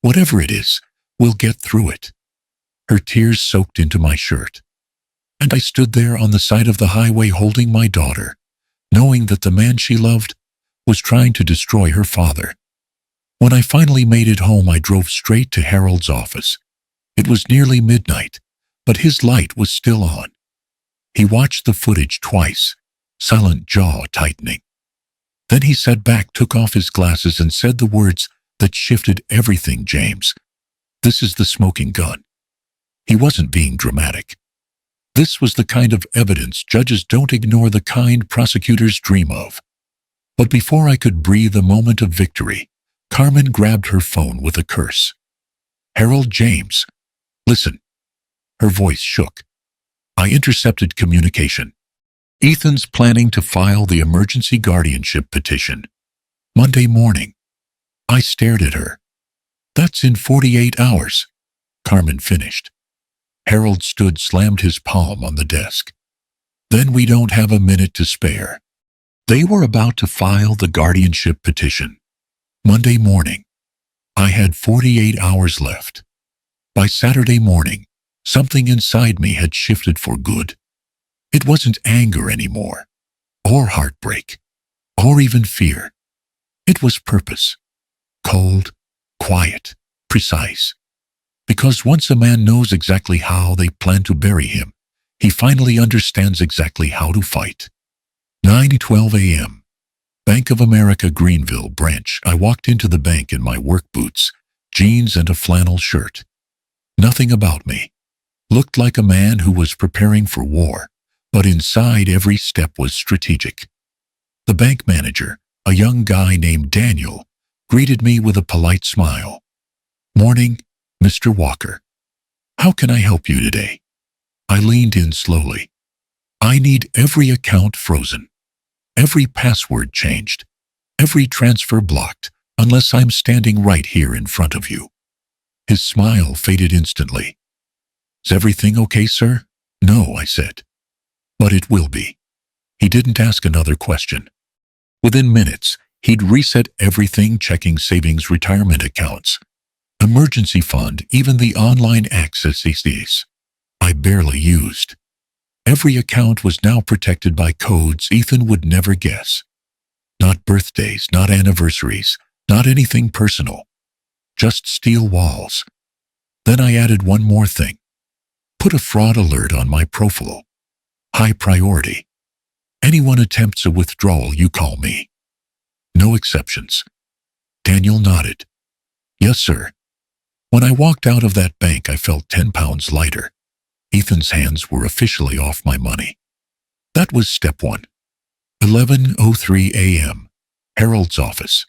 Whatever it is, we'll get through it. Her tears soaked into my shirt. And I stood there on the side of the highway holding my daughter, knowing that the man she loved was trying to destroy her father. When I finally made it home, I drove straight to Harold's office. It was nearly midnight, but his light was still on. He watched the footage twice, silent, jaw tightening. Then he sat back, took off his glasses, and said the words that shifted everything. James, this is the smoking gun. He wasn't being dramatic. This was the kind of evidence judges don't ignore, the kind prosecutors dream of. But before I could breathe a moment of victory, Carmen grabbed her phone with a curse. Harold, James, listen. Her voice shook. I intercepted communication. Ethan's planning to file the emergency guardianship petition. Monday morning. I stared at her. That's in 48 hours, Carmen finished. Harold stood, slammed his palm on the desk. Then we don't have a minute to spare. They were about to file the guardianship petition. Monday morning. I had 48 hours left. By Saturday morning, something inside me had shifted for good. It wasn't anger anymore. or heartbreak, or even fear. It was purpose. Cold, quiet, precise. Because once a man knows exactly how they plan to bury him, he finally understands exactly how to fight. 9:12 a.m. Bank of America Greenville branch. I walked into the bank in my work boots, jeans, and a flannel shirt. Nothing about me. Looked like a man who was preparing for war, but inside every step was strategic. The bank manager, a young guy named Daniel, greeted me with a polite smile. "Morning, Mr. Walker. How can I help you today?" I leaned in slowly. "I need every account frozen, every password changed, every transfer blocked, unless I'm standing right here in front of you." His smile faded instantly. "Is everything okay, sir?" "No," I said. "But it will be." He didn't ask another question. Within minutes, he'd reset everything, checking savings, retirement accounts, emergency fund, even the online access I barely used. Every account was now protected by codes Ethan would never guess. Not birthdays, not anniversaries, not anything personal. Just steel walls. Then I added one more thing. Put a fraud alert on my profile. High priority. Anyone attempts a withdrawal, you call me. No exceptions. Daniel nodded. "Yes, sir." When I walked out of that bank, I felt 10 pounds lighter. Ethan's hands were officially off my money. That was step one. 11:03 a.m. Harold's office.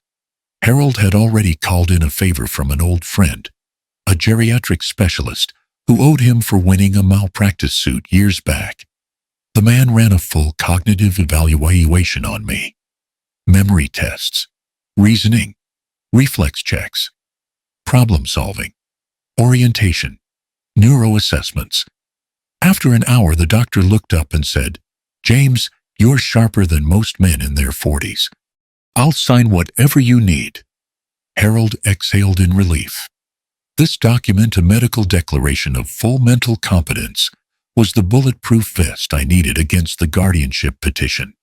Harold had already called in a favor from an old friend, a geriatric specialist who owed him for winning a malpractice suit years back. The man ran a full cognitive evaluation on me. Memory tests, reasoning, reflex checks, problem solving, orientation, neuro assessments. After an hour, the doctor looked up and said, "James, you're sharper than most men in their 40s. I'll sign whatever you need." Harold exhaled in relief. This document, a medical declaration of full mental competence, was the bulletproof vest I needed against the guardianship petition.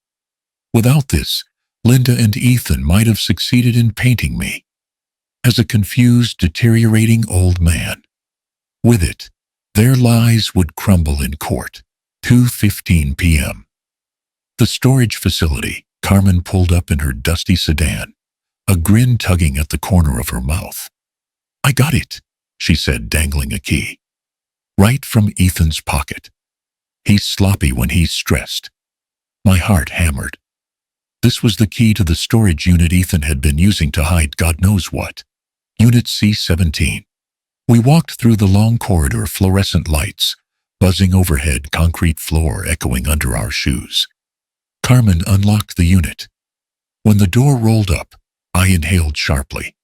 Without this, Linda and Ethan might have succeeded in painting me as a confused, deteriorating old man. With it, their lies would crumble in court. 2:15 p.m. The storage facility. Carmen pulled up in her dusty sedan, a grin tugging at the corner of her mouth. "I got it," she said, dangling a key. "Right from Ethan's pocket. He's sloppy when he's stressed." My heart hammered. This was the key to the storage unit Ethan had been using to hide God knows what. Unit C-17. We walked through the long corridor, fluorescent lights, buzzing overhead, concrete floor echoing under our shoes. Carmen unlocked the unit. When the door rolled up, I inhaled sharply.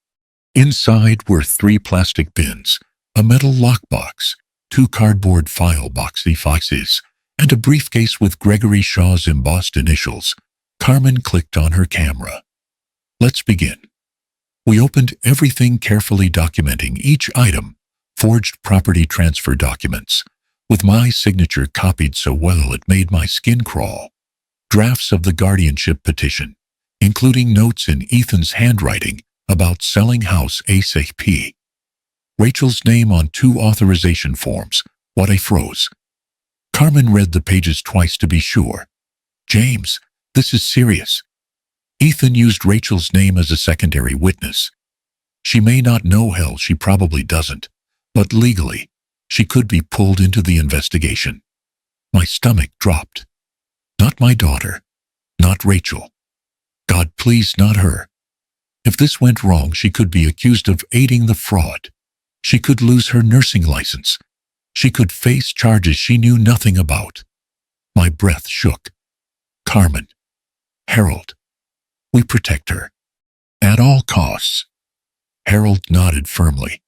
Inside were 3 plastic bins, a metal lockbox, 2 cardboard file boxes, and a briefcase with Gregory Shaw's embossed initials. Carmen clicked on her camera. "Let's begin." We opened everything, carefully documenting each item, forged property transfer documents, with my signature copied so well it made my skin crawl. Drafts of the guardianship petition, including notes in Ethan's handwriting about selling house ASAP. Rachel's name on 2 authorization forms. What I froze. Carmen read the pages twice to be sure. "James, this is serious." Ethan used Rachel's name as a secondary witness. She may not know, hell, she probably doesn't, but legally, she could be pulled into the investigation. My stomach dropped. Not my daughter. Not Rachel. God, please, not her. If this went wrong, she could be accused of aiding the fraud. She could lose her nursing license. She could face charges she knew nothing about. My breath shook. Carmen. Harold. We protect her. At all costs. Harold nodded firmly.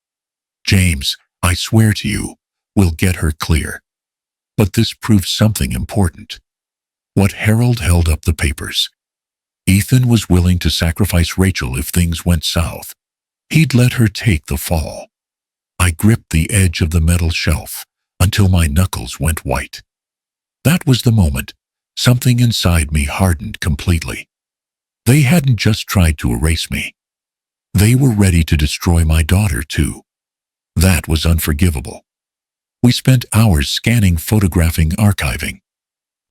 "James, I swear to you, we'll get her clear." But this proves something important. What Harold held up the papers. Ethan was willing to sacrifice Rachel if things went south. He'd let her take the fall. I gripped the edge of the metal shelf until my knuckles went white. That was the moment. Something inside me hardened completely. They hadn't just tried to erase me. They were ready to destroy my daughter, too. That was unforgivable. We spent hours scanning, photographing, archiving.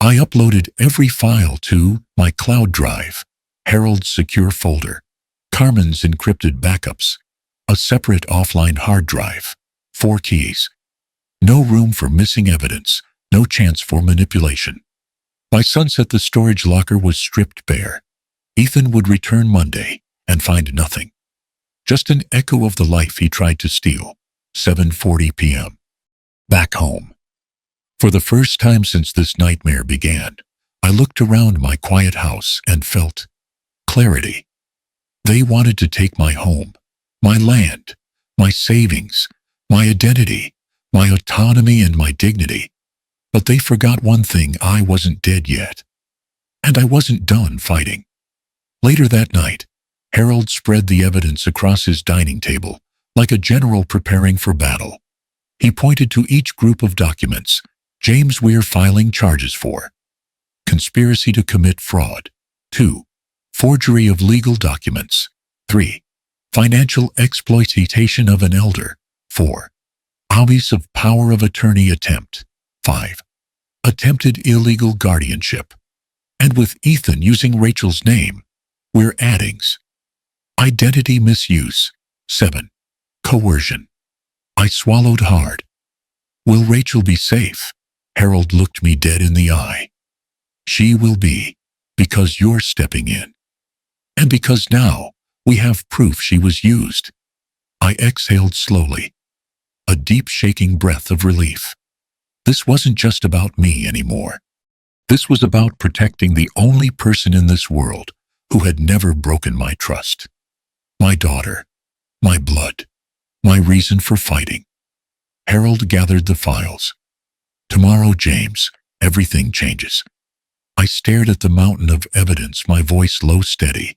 I uploaded every file to my cloud drive, Harold's secure folder, Carmen's encrypted backups, a separate offline hard drive, 4 keys. No room for missing evidence, no chance for manipulation. By sunset, the storage locker was stripped bare. Ethan would return Monday and find nothing. Just an echo of the life he tried to steal. 7:40 p.m. Back home. For the first time since this nightmare began, I looked around my quiet house and felt clarity. They wanted to take my home, my land, my savings, my identity, my autonomy and my dignity. But they forgot one thing: I wasn't dead yet. And I wasn't done fighting. Later that night, Harold spread the evidence across his dining table, like a general preparing for battle. He pointed to each group of documents. James, we're filing charges for conspiracy to commit fraud. 2. Forgery of legal documents. 3. Financial exploitation of an elder. 4. Abuse of power of attorney attempt. 5. Attempted illegal guardianship. And with Ethan using Rachel's name, we're adding identity misuse. 7. Coercion. I swallowed hard. Will Rachel be safe? Harold looked me dead in the eye. She will be, because you're stepping in. And because now we have proof she was used. I exhaled slowly, a deep shaking breath of relief. This wasn't just about me anymore. This was about protecting the only person in this world who had never broken my trust. My daughter, my blood, my reason for fighting. Harold gathered the files. Tomorrow, James, everything changes. I stared at the mountain of evidence, my voice low, steady.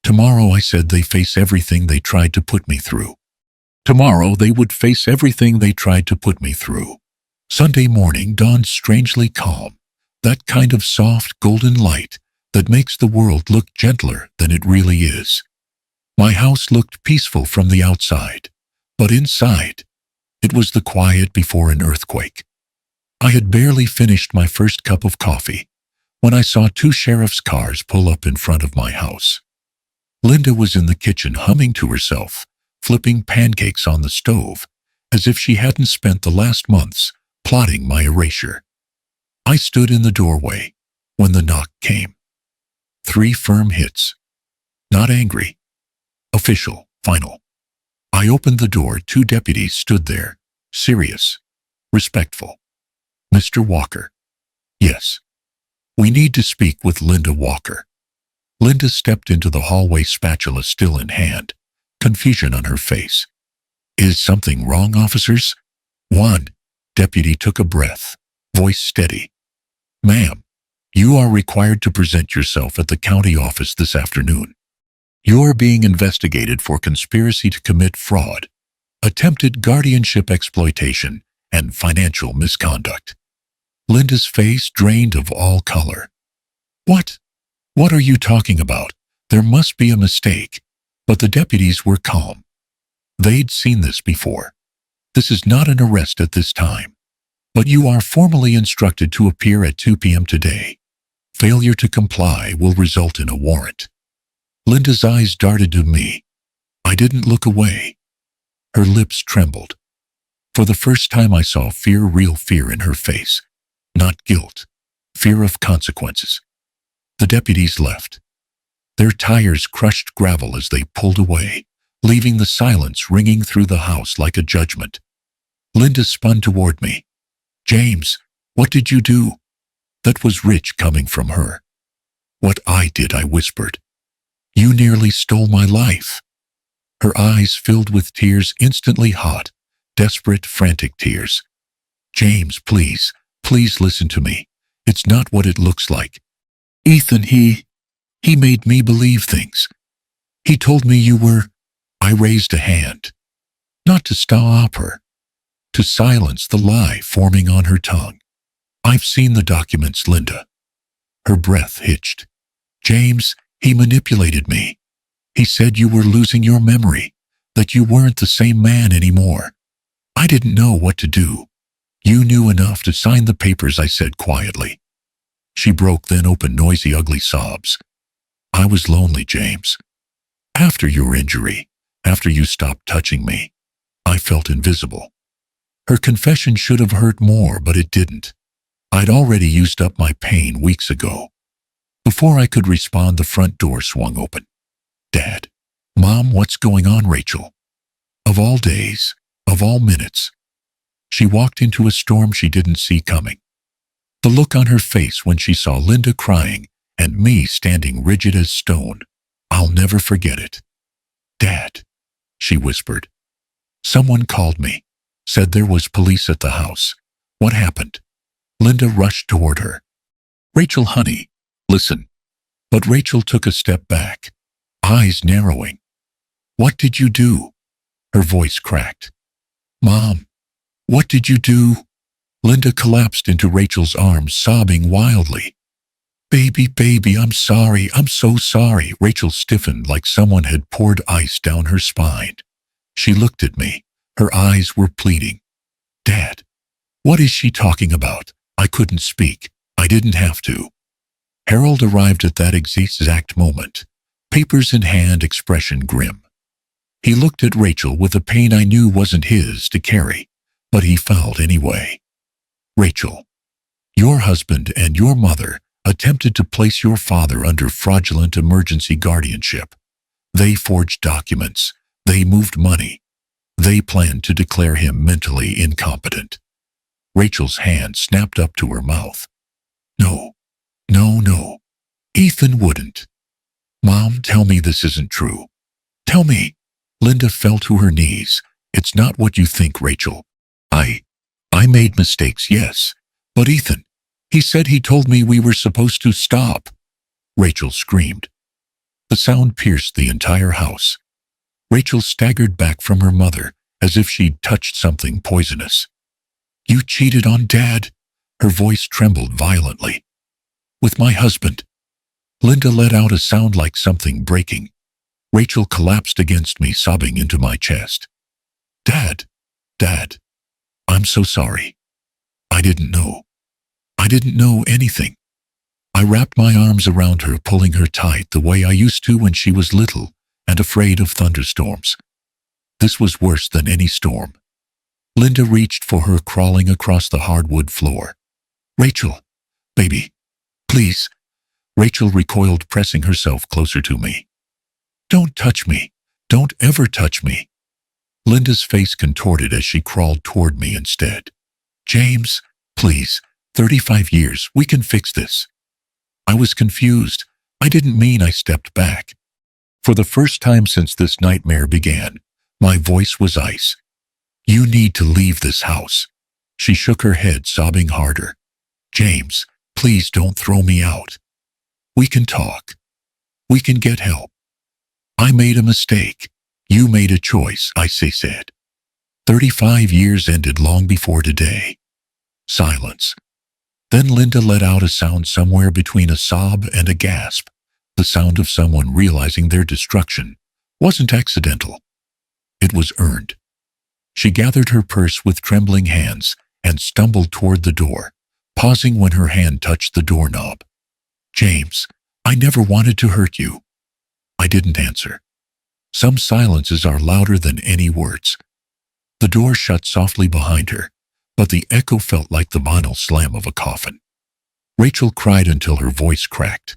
Tomorrow, I said, they face everything they tried to put me through. Tomorrow, they would face everything they tried to put me through. Sunday morning dawned strangely calm, that kind of soft golden light that makes the world look gentler than it really is. My house looked peaceful from the outside, but inside, it was the quiet before an earthquake. I had barely finished my first cup of coffee when I saw 2 sheriff's cars pull up in front of my house. Linda was in the kitchen humming to herself, flipping pancakes on the stove, as if she hadn't spent the last months plotting my erasure. I stood in the doorway when the knock came. 3 firm hits. Not angry. Official, final. I opened the door. 2 deputies stood there, serious, respectful. Mr. Walker. Yes. We need to speak with Linda Walker. Linda stepped into the hallway, spatula still in hand, confusion on her face. Is something wrong, officers? One deputy took a breath, voice steady. Ma'am, you are required to present yourself at the county office this afternoon. You're being investigated for conspiracy to commit fraud, attempted guardianship exploitation, and financial misconduct. Linda's face drained of all color. What? What are you talking about? There must be a mistake. But the deputies were calm. They'd seen this before. This is not an arrest at this time. But you are formally instructed to appear at 2 p.m. today. Failure to comply will result in a warrant. Linda's eyes darted to me. I didn't look away. Her lips trembled. For the first time I saw fear, real fear in her face. Not guilt. Fear of consequences. The deputies left. Their tires crushed gravel as they pulled away, leaving the silence ringing through the house like a judgment. Linda spun toward me. James, what did you do? That was rich coming from her. What I did, I whispered. You nearly stole my life. Her eyes filled with tears, instantly hot, desperate, frantic tears. James, please, please listen to me. It's not what it looks like. Ethan, he made me believe things. He told me you were... I raised a hand. Not to stop her. To silence the lie forming on her tongue. I've seen the documents, Linda. Her breath hitched. James, he manipulated me. He said you were losing your memory, that you weren't the same man anymore. I didn't know what to do. You knew enough to sign the papers, I said quietly. She broke, then opened noisy, ugly sobs. I was lonely, James. After your injury, after you stopped touching me, I felt invisible. Her confession should have hurt more, but it didn't. I'd already used up my pain weeks ago. Before I could respond, the front door swung open. Dad. Mom, what's going on, Rachel? Of all days, of all minutes. She walked into a storm she didn't see coming. The look on her face when she saw Linda crying and me standing rigid as stone. I'll never forget it. Dad, she whispered. Someone called me, said there was police at the house. What happened? Linda rushed toward her. Rachel, honey, listen. But Rachel took a step back, eyes narrowing. What did you do? Her voice cracked. Mom, what did you do? Linda collapsed into Rachel's arms, sobbing wildly. Baby, I'm sorry, I'm so sorry. Rachel stiffened like someone had poured ice down her spine. She looked at me. Her eyes were pleading. Dad, what is she talking about? I couldn't speak. I didn't have to. Harold arrived at that exact moment, papers in hand, expression grim. He looked at Rachel with a pain I knew wasn't his to carry, but he felt anyway. Rachel, your husband and your mother attempted to place your father under fraudulent emergency guardianship. They forged documents. They moved money. They planned to declare him mentally incompetent. Rachel's hand snapped up to her mouth. No. Ethan wouldn't. Mom, tell me this isn't true. Tell me. Linda fell to her knees. It's not what you think, Rachel. I made mistakes, yes. But Ethan, he said he told me we were supposed to stop. Rachel screamed. The sound pierced the entire house. Rachel staggered back from her mother as if she'd touched something poisonous. You cheated on Dad? Her voice trembled violently. With my husband. Linda let out a sound like something breaking. Rachel collapsed against me, sobbing into my chest. Dad, I'm so sorry. I didn't know. I didn't know anything. I wrapped my arms around her, pulling her tight the way I used to when she was little and afraid of thunderstorms. This was worse than any storm. Linda reached for her, crawling across the hardwood floor. Rachel, baby, please. Rachel recoiled, pressing herself closer to me. Don't touch me. Don't ever touch me. Linda's face contorted as she crawled toward me instead. James, please, 35 years, we can fix this. I was confused. I didn't mean. I stepped back. For the first time since this nightmare began, my voice was ice. You need to leave this house. She shook her head, sobbing harder. James, please don't throw me out. We can talk. We can get help. I made a mistake. You made a choice, I said. 35 years ended long before today. Silence. Then Linda let out a sound somewhere between a sob and a gasp, the sound of someone realizing their destruction wasn't accidental. It was earned. She gathered her purse with trembling hands and stumbled toward the door, pausing when her hand touched the doorknob. James, I never wanted to hurt you. I didn't answer. Some silences are louder than any words. The door shut softly behind her, but the echo felt like the vinyl slam of a coffin. Rachel cried until her voice cracked.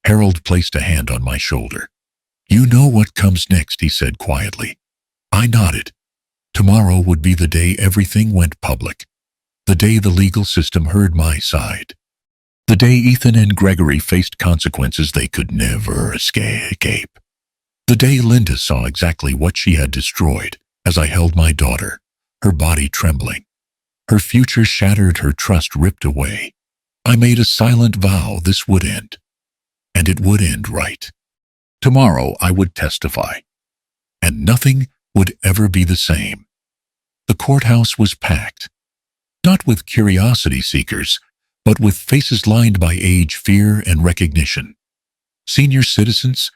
Harold placed a hand on my shoulder. You know what comes next, he said quietly. I nodded. Tomorrow would be the day everything went public. The day the legal system heard my side. The day Ethan and Gregory faced consequences they could never escape. The day Linda saw exactly what she had destroyed as I held my daughter, her body trembling. Her future shattered, her trust ripped away. I made a silent vow this would end. And it would end right. Tomorrow I would testify. And nothing would ever be the same. The courthouse was packed. Not with curiosity seekers, but with faces lined by age, fear, and recognition. Senior citizens,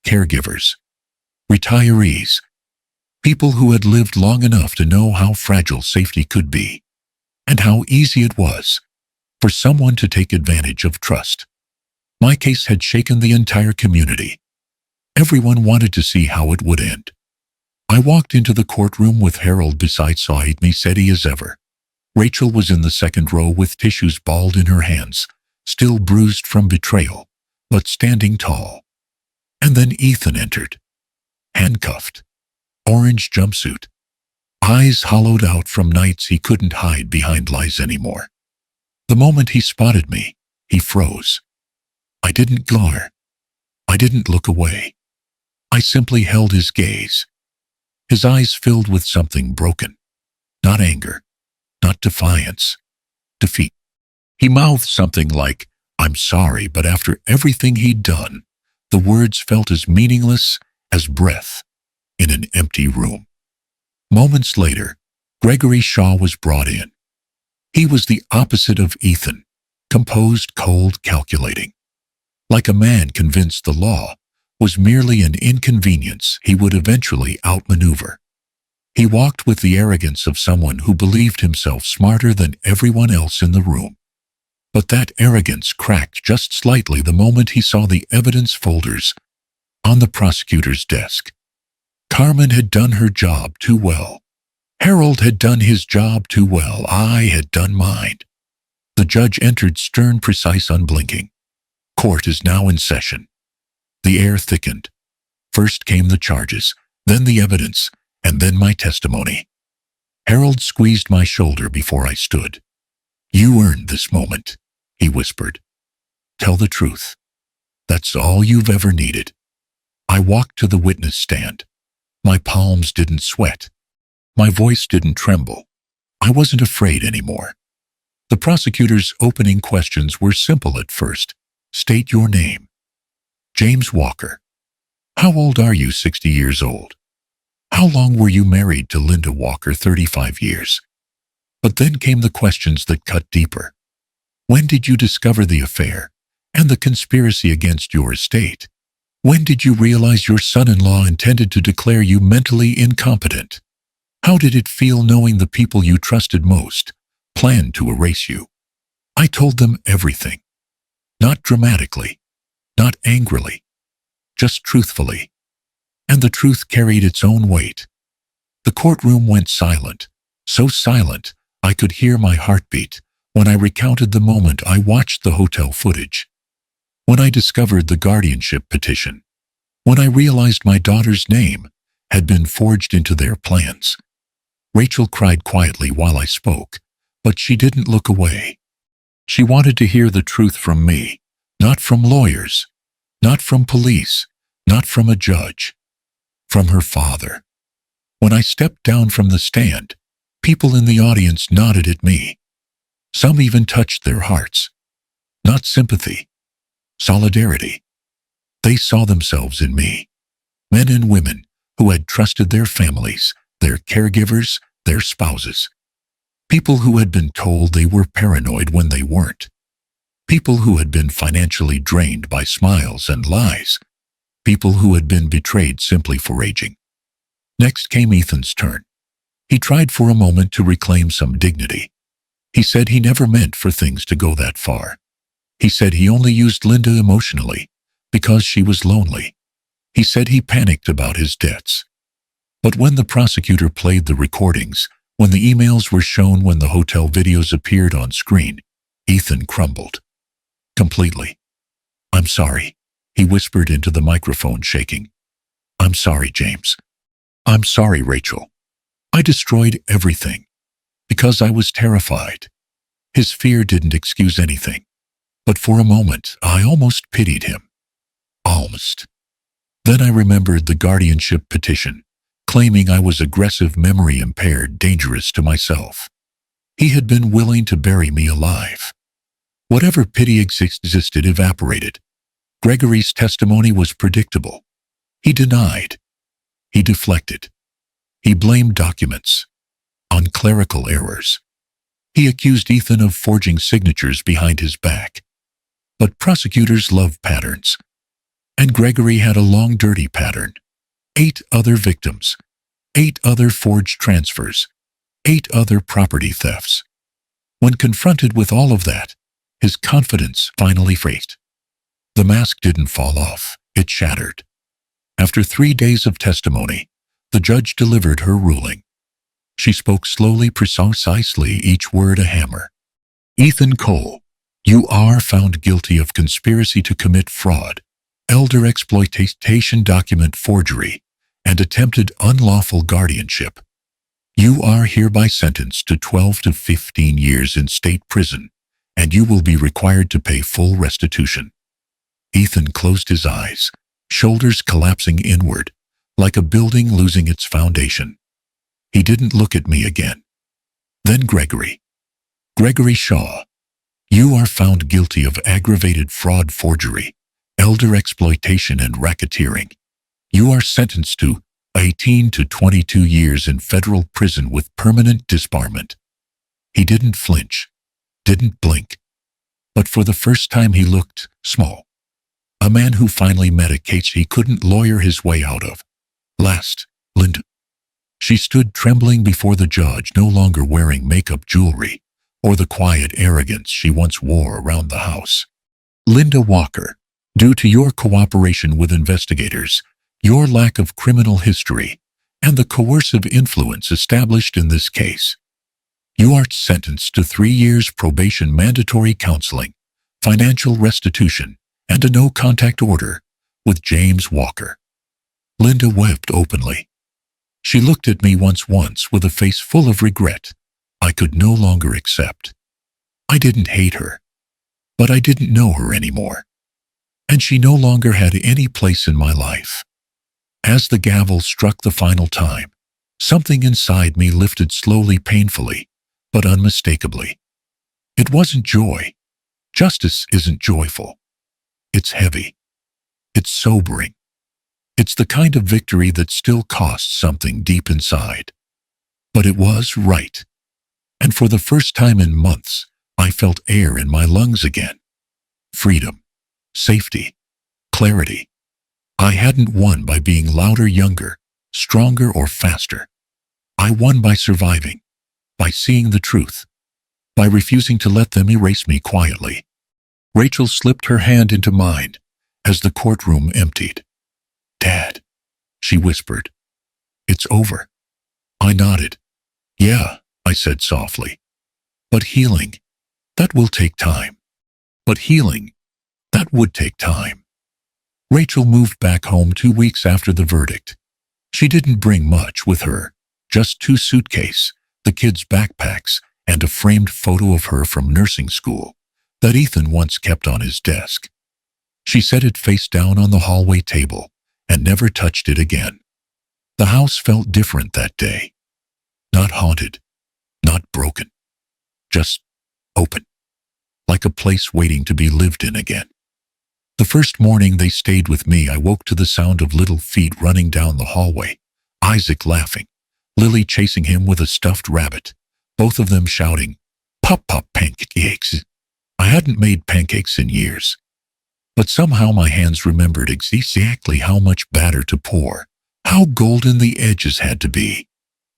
caregivers, retirees, people who had lived long enough to know how fragile safety could be, and how easy it was for someone to take advantage of trust. My case had shaken the entire community. Everyone wanted to see how it would end. I walked into the courtroom with Harold beside me, steady as ever. Rachel was in the second row with tissues balled in her hands, still bruised from betrayal, but standing tall. And then Ethan entered, handcuffed, orange jumpsuit, eyes hollowed out from nights he couldn't hide behind lies anymore. The moment he spotted me, he froze. I didn't glare. I didn't look away. I simply held his gaze. His eyes filled with something broken. Not anger, not defiance, defeat. He mouthed something like, "I'm sorry," but after everything he'd done, the words felt as meaningless as breath in an empty room. Moments later, Gregory Shaw was brought in. He was the opposite of Ethan, composed, cold, calculating. Like a man convinced the law was merely an inconvenience he would eventually outmaneuver. He walked with the arrogance of someone who believed himself smarter than everyone else in the room. But that arrogance cracked just slightly the moment he saw the evidence folders on the prosecutor's desk. Carmen had done her job too well. Harold had done his job too well. I had done mine. The judge entered, stern, precise, unblinking. Court is now in session. The air thickened. First came the charges, then the evidence, and then my testimony. Harold squeezed my shoulder before I stood. "You earned this moment," he whispered. "Tell the truth. That's all you've ever needed." I walked to the witness stand. My palms didn't sweat. My voice didn't tremble. I wasn't afraid anymore. The prosecutor's opening questions were simple at first. "State your name." "James Walker." "How old are you?" 60 years old. "How long were you married to Linda Walker?" 35 years. But then came the questions that cut deeper. "When did you discover the affair and the conspiracy against your estate? When did you realize your son-in-law intended to declare you mentally incompetent? How did it feel knowing the people you trusted most planned to erase you?" I told them everything. Not dramatically, not angrily, just truthfully. And the truth carried its own weight. The courtroom went silent, so silent I could hear my heartbeat when I recounted the moment I watched the hotel footage, when I discovered the guardianship petition, when I realized my daughter's name had been forged into their plans. Rachel cried quietly while I spoke, but she didn't look away. She wanted to hear the truth from me, not from lawyers, not from police, not from a judge, from her father. When I stepped down from the stand, people in the audience nodded at me. Some even touched their hearts. Not sympathy, solidarity. They saw themselves in me. Men and women who had trusted their families, their caregivers, their spouses. People who had been told they were paranoid when they weren't. People who had been financially drained by smiles and lies. People who had been betrayed simply for aging. Next came Ethan's turn. He tried for a moment to reclaim some dignity. He said he never meant for things to go that far. He said he only used Linda emotionally because she was lonely. He said he panicked about his debts. But when the prosecutor played the recordings, when the emails were shown, when the hotel videos appeared on screen, Ethan crumbled. Completely. "I'm sorry," he whispered into the microphone, shaking. "I'm sorry, James. I'm sorry, Rachel. I destroyed everything because I was terrified." His fear didn't excuse anything, but for a moment I almost pitied him. Almost. Then I remembered the guardianship petition, claiming I was aggressive, memory impaired, dangerous to myself. He had been willing to bury me alive. Whatever pity existed evaporated. Gregory's testimony was predictable. He denied. He deflected. He blamed documents on clerical errors. He accused Ethan of forging signatures behind his back. But prosecutors love patterns. And Gregory had a long, dirty pattern. 8 other victims. 8 other forged transfers. 8 other property thefts. When confronted with all of that, his confidence finally frayed. The mask didn't fall off, it shattered. After 3 days of testimony, the judge delivered her ruling. She spoke slowly, precisely, each word a hammer. Ethan Cole, you are found guilty of conspiracy to commit fraud, elder exploitation, document forgery, and attempted unlawful guardianship. You are hereby sentenced to 12 to 15 years in state prison, and you will be required to pay full restitution. Ethan closed his eyes, shoulders collapsing inward, like a building losing its foundation. He didn't look at me again. Then Gregory Shaw, you are found guilty of aggravated fraud, forgery, elder exploitation, and racketeering. You are sentenced to 18 to 22 years in federal prison with permanent disbarment. He didn't flinch, didn't blink, but for the first time he looked small. A man who finally met a case he couldn't lawyer his way out of. Last, Linda. She stood trembling before the judge, no longer wearing makeup, jewelry, or the quiet arrogance she once wore around the house. Linda Walker, due to your cooperation with investigators, your lack of criminal history, and the coercive influence established in this case, you are sentenced to 3 years probation, mandatory counseling, financial restitution, and a no-contact order with James Walker. Linda wept openly. She looked at me once with a face full of regret I could no longer accept. I didn't hate her, but I didn't know her anymore, and she no longer had any place in my life. As the gavel struck the final time, something inside me lifted slowly, painfully, but unmistakably. It wasn't joy. Justice isn't joyful. It's heavy. It's sobering. It's the kind of victory that still costs something deep inside. But it was right. And for the first time in months, I felt air in my lungs again. Freedom, safety, clarity. I hadn't won by being louder, younger, stronger, or faster. I won by surviving, by seeing the truth, by refusing to let them erase me quietly. Rachel slipped her hand into mine as the courtroom emptied. Dad, she whispered. It's over. I nodded. Yeah, I said softly. But healing, that will take time. But healing, that would take time. Rachel moved back home 2 weeks after the verdict. She didn't bring much with her, just 2 suitcases, the kids' backpacks, and a framed photo of her from nursing school that Ethan once kept on his desk. She set it face down on the hallway table and never touched it again. The house felt different that day. Not haunted, not broken, just open, like a place waiting to be lived in again. The first morning they stayed with me, I woke to the sound of little feet running down the hallway, Isaac laughing, Lily chasing him with a stuffed rabbit, both of them shouting, "Pop, pop, pancakes." I hadn't made pancakes in years, but somehow my hands remembered exactly how much batter to pour, how golden the edges had to be,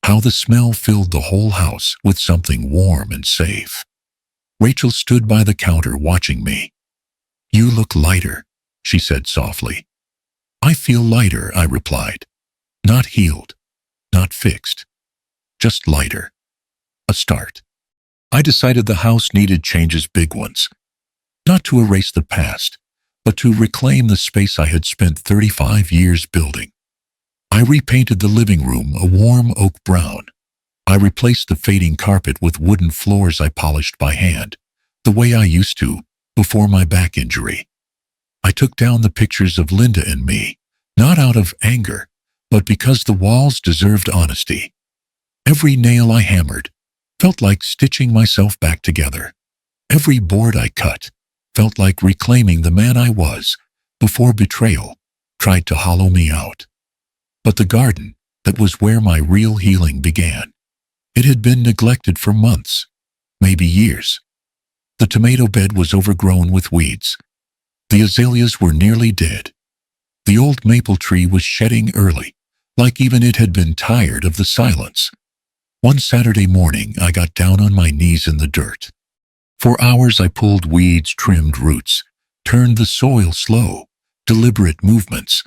how the smell filled the whole house with something warm and safe. Rachel stood by the counter watching me. You look lighter, she said softly. I feel lighter, I replied. Not healed, not fixed, just lighter. A start. I decided the house needed changes, big ones. Not to erase the past, but to reclaim the space I had spent 35 years building. I repainted the living room a warm oak brown. I replaced the fading carpet with wooden floors I polished by hand, the way I used to before my back injury. I took down the pictures of Linda and me, not out of anger, but because the walls deserved honesty. Every nail I hammered felt like stitching myself back together. Every board I cut felt like reclaiming the man I was before betrayal tried to hollow me out. But the garden, that was where my real healing began. It had been neglected for months. maybe years. The tomato bed was overgrown with weeds. The azaleas were nearly dead. The old maple tree was shedding early, like even it had been tired of the silence. One Saturday morning, I got down on my knees in the dirt. For hours I pulled weeds, trimmed roots, turned the soil slow, deliberate movements,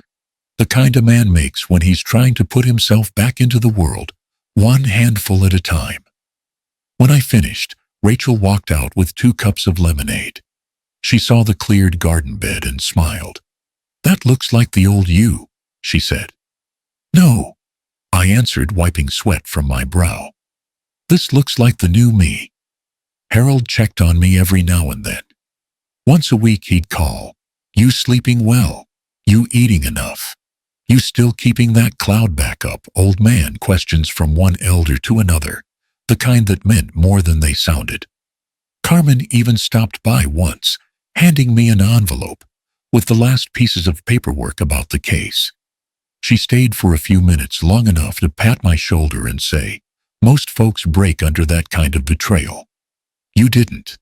the kind a man makes when he's trying to put himself back into the world, one handful at a time. When I finished, Rachel walked out with 2 cups of lemonade. She saw the cleared garden bed and smiled. "That looks like the old you," she said. "No," I answered, wiping sweat from my brow. "This looks like the new me." Harold checked on me every now and then. Once a week he'd call. "You sleeping well? You eating enough? You still keeping that cloud back up?" Old man questions from one elder to another, the kind that meant more than they sounded. Carmen even stopped by once, handing me an envelope with the last pieces of paperwork about the case. She stayed for a few minutes, long enough to pat my shoulder and say, "Most folks break under that kind of betrayal. You didn't."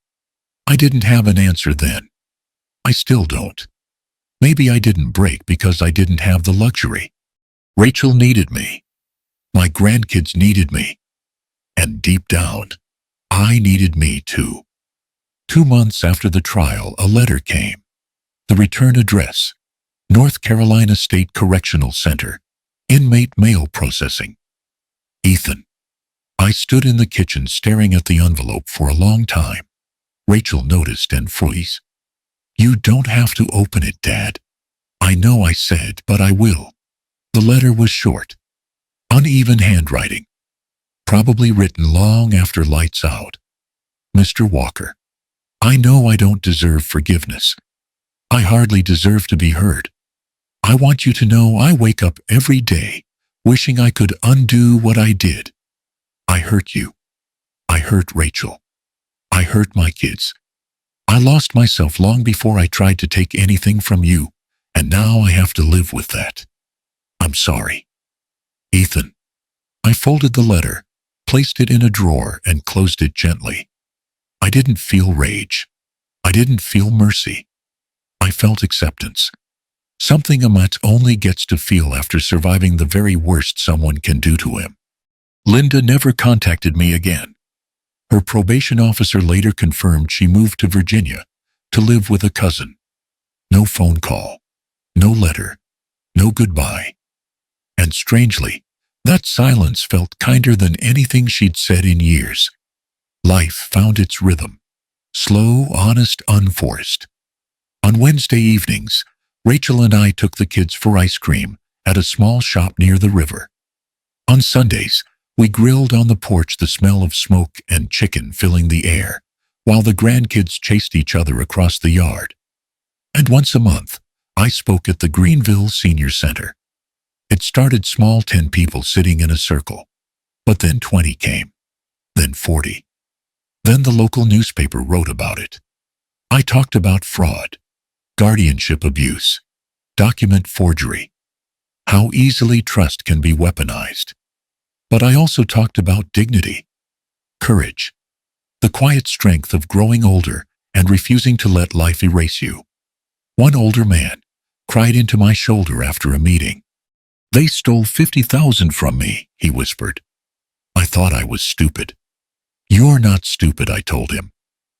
I didn't have an answer then. I still don't. Maybe I didn't break because I didn't have the luxury. Rachel needed me. My grandkids needed me. And deep down, I needed me too. 2 months after the trial, a letter came. The return address: North Carolina State Correctional Center, inmate mail processing. Ethan. I stood in the kitchen staring at the envelope for a long time. Rachel noticed and froze. "You don't have to open it, Dad." "I know," I said, "but I will." The letter was short. Uneven handwriting. Probably written long after lights out. "Mr. Walker, I know I don't deserve forgiveness. I hardly deserve to be heard. I want you to know I wake up every day wishing I could undo what I did. I hurt you. I hurt Rachel. I hurt my kids. I lost myself long before I tried to take anything from you, and now I have to live with that. I'm sorry. Ethan." I folded the letter, placed it in a drawer, and closed it gently. I didn't feel rage. I didn't feel mercy. I felt acceptance. Something a man only gets to feel after surviving the very worst someone can do to him. Linda never contacted me again. Her probation officer later confirmed she moved to Virginia to live with a cousin. No phone call, no letter, no goodbye. And strangely, that silence felt kinder than anything she'd said in years. Life found its rhythm. Slow, honest, unforced. On Wednesday evenings, Rachel and I took the kids for ice cream at a small shop near the river. On Sundays, we grilled on the porch, the smell of smoke and chicken filling the air, while the grandkids chased each other across the yard. And once a month, I spoke at the Greenville Senior Center. It started small, 10 people sitting in a circle. But then 20 came. Then 40. Then the local newspaper wrote about it. I talked about fraud, guardianship abuse, document forgery, how easily trust can be weaponized. But I also talked about dignity, courage, the quiet strength of growing older and refusing to let life erase you. One older man cried into my shoulder after a meeting. "They stole $50,000 from me," he whispered. I thought I was stupid. "You're not stupid," I told him.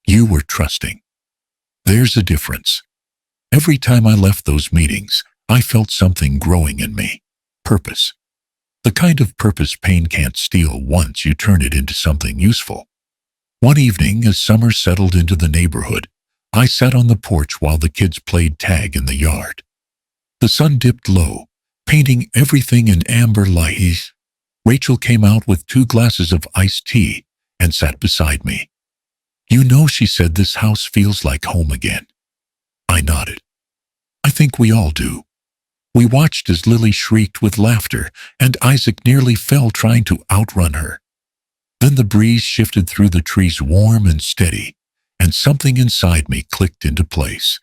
"You were trusting." There's a difference. Every time I left those meetings, I felt something growing in me. Purpose. The kind of purpose pain can't steal once you turn it into something useful. One evening, as summer settled into the neighborhood, I sat on the porch while the kids played tag in the yard. The sun dipped low, painting everything in amber light. Rachel came out with 2 glasses of iced tea and sat beside me. "You know," she said, "this house feels like home again." I nodded. "I think we all do." We watched as Lily shrieked with laughter and Isaac nearly fell trying to outrun her. Then the breeze shifted through the trees, warm and steady, and something inside me clicked into place.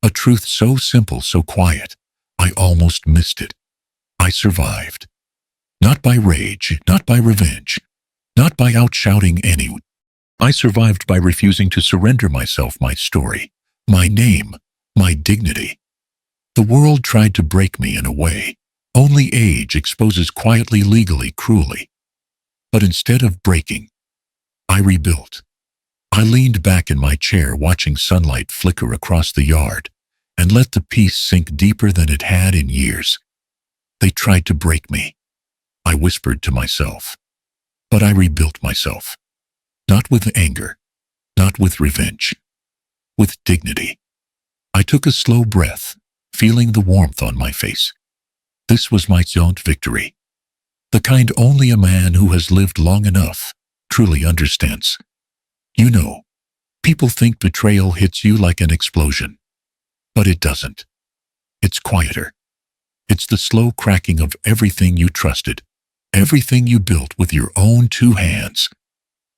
A truth so simple, so quiet, I almost missed it. I survived. Not by rage, not by revenge, not by outshouting anyone. I survived by refusing to surrender myself, my story, my name, my dignity. The world tried to break me in a way only age exposes quietly, legally, cruelly. But instead of breaking, I rebuilt. I leaned back in my chair watching sunlight flicker across the yard and let the peace sink deeper than it had in years. They tried to break me, I whispered to myself. But I rebuilt myself. Not with anger, not with revenge, with dignity. I took a slow breath, feeling the warmth on my face. This was my own victory. The kind only a man who has lived long enough truly understands. You know, people think betrayal hits you like an explosion. But it doesn't. It's quieter. It's the slow cracking of everything you trusted, everything you built with your own two hands.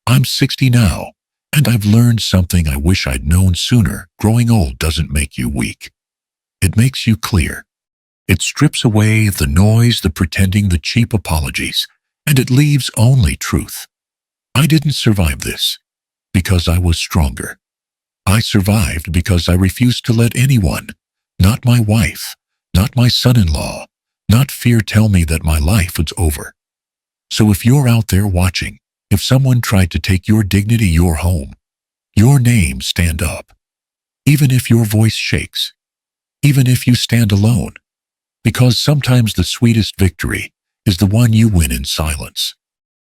I'm 60 now, and I've learned something I wish I'd known sooner. Growing old doesn't make you weak. It makes you clear. It strips away the noise, the pretending, the cheap apologies, and it leaves only truth. I didn't survive this because I was stronger. I survived because I refused to let anyone, not my wife, not my son-in-law, not fear tell me that my life was over. So if you're out there watching, if someone tried to take your dignity, your home, your name, stand up. Even if your voice shakes, even if you stand alone, because sometimes the sweetest victory is the one you win in silence.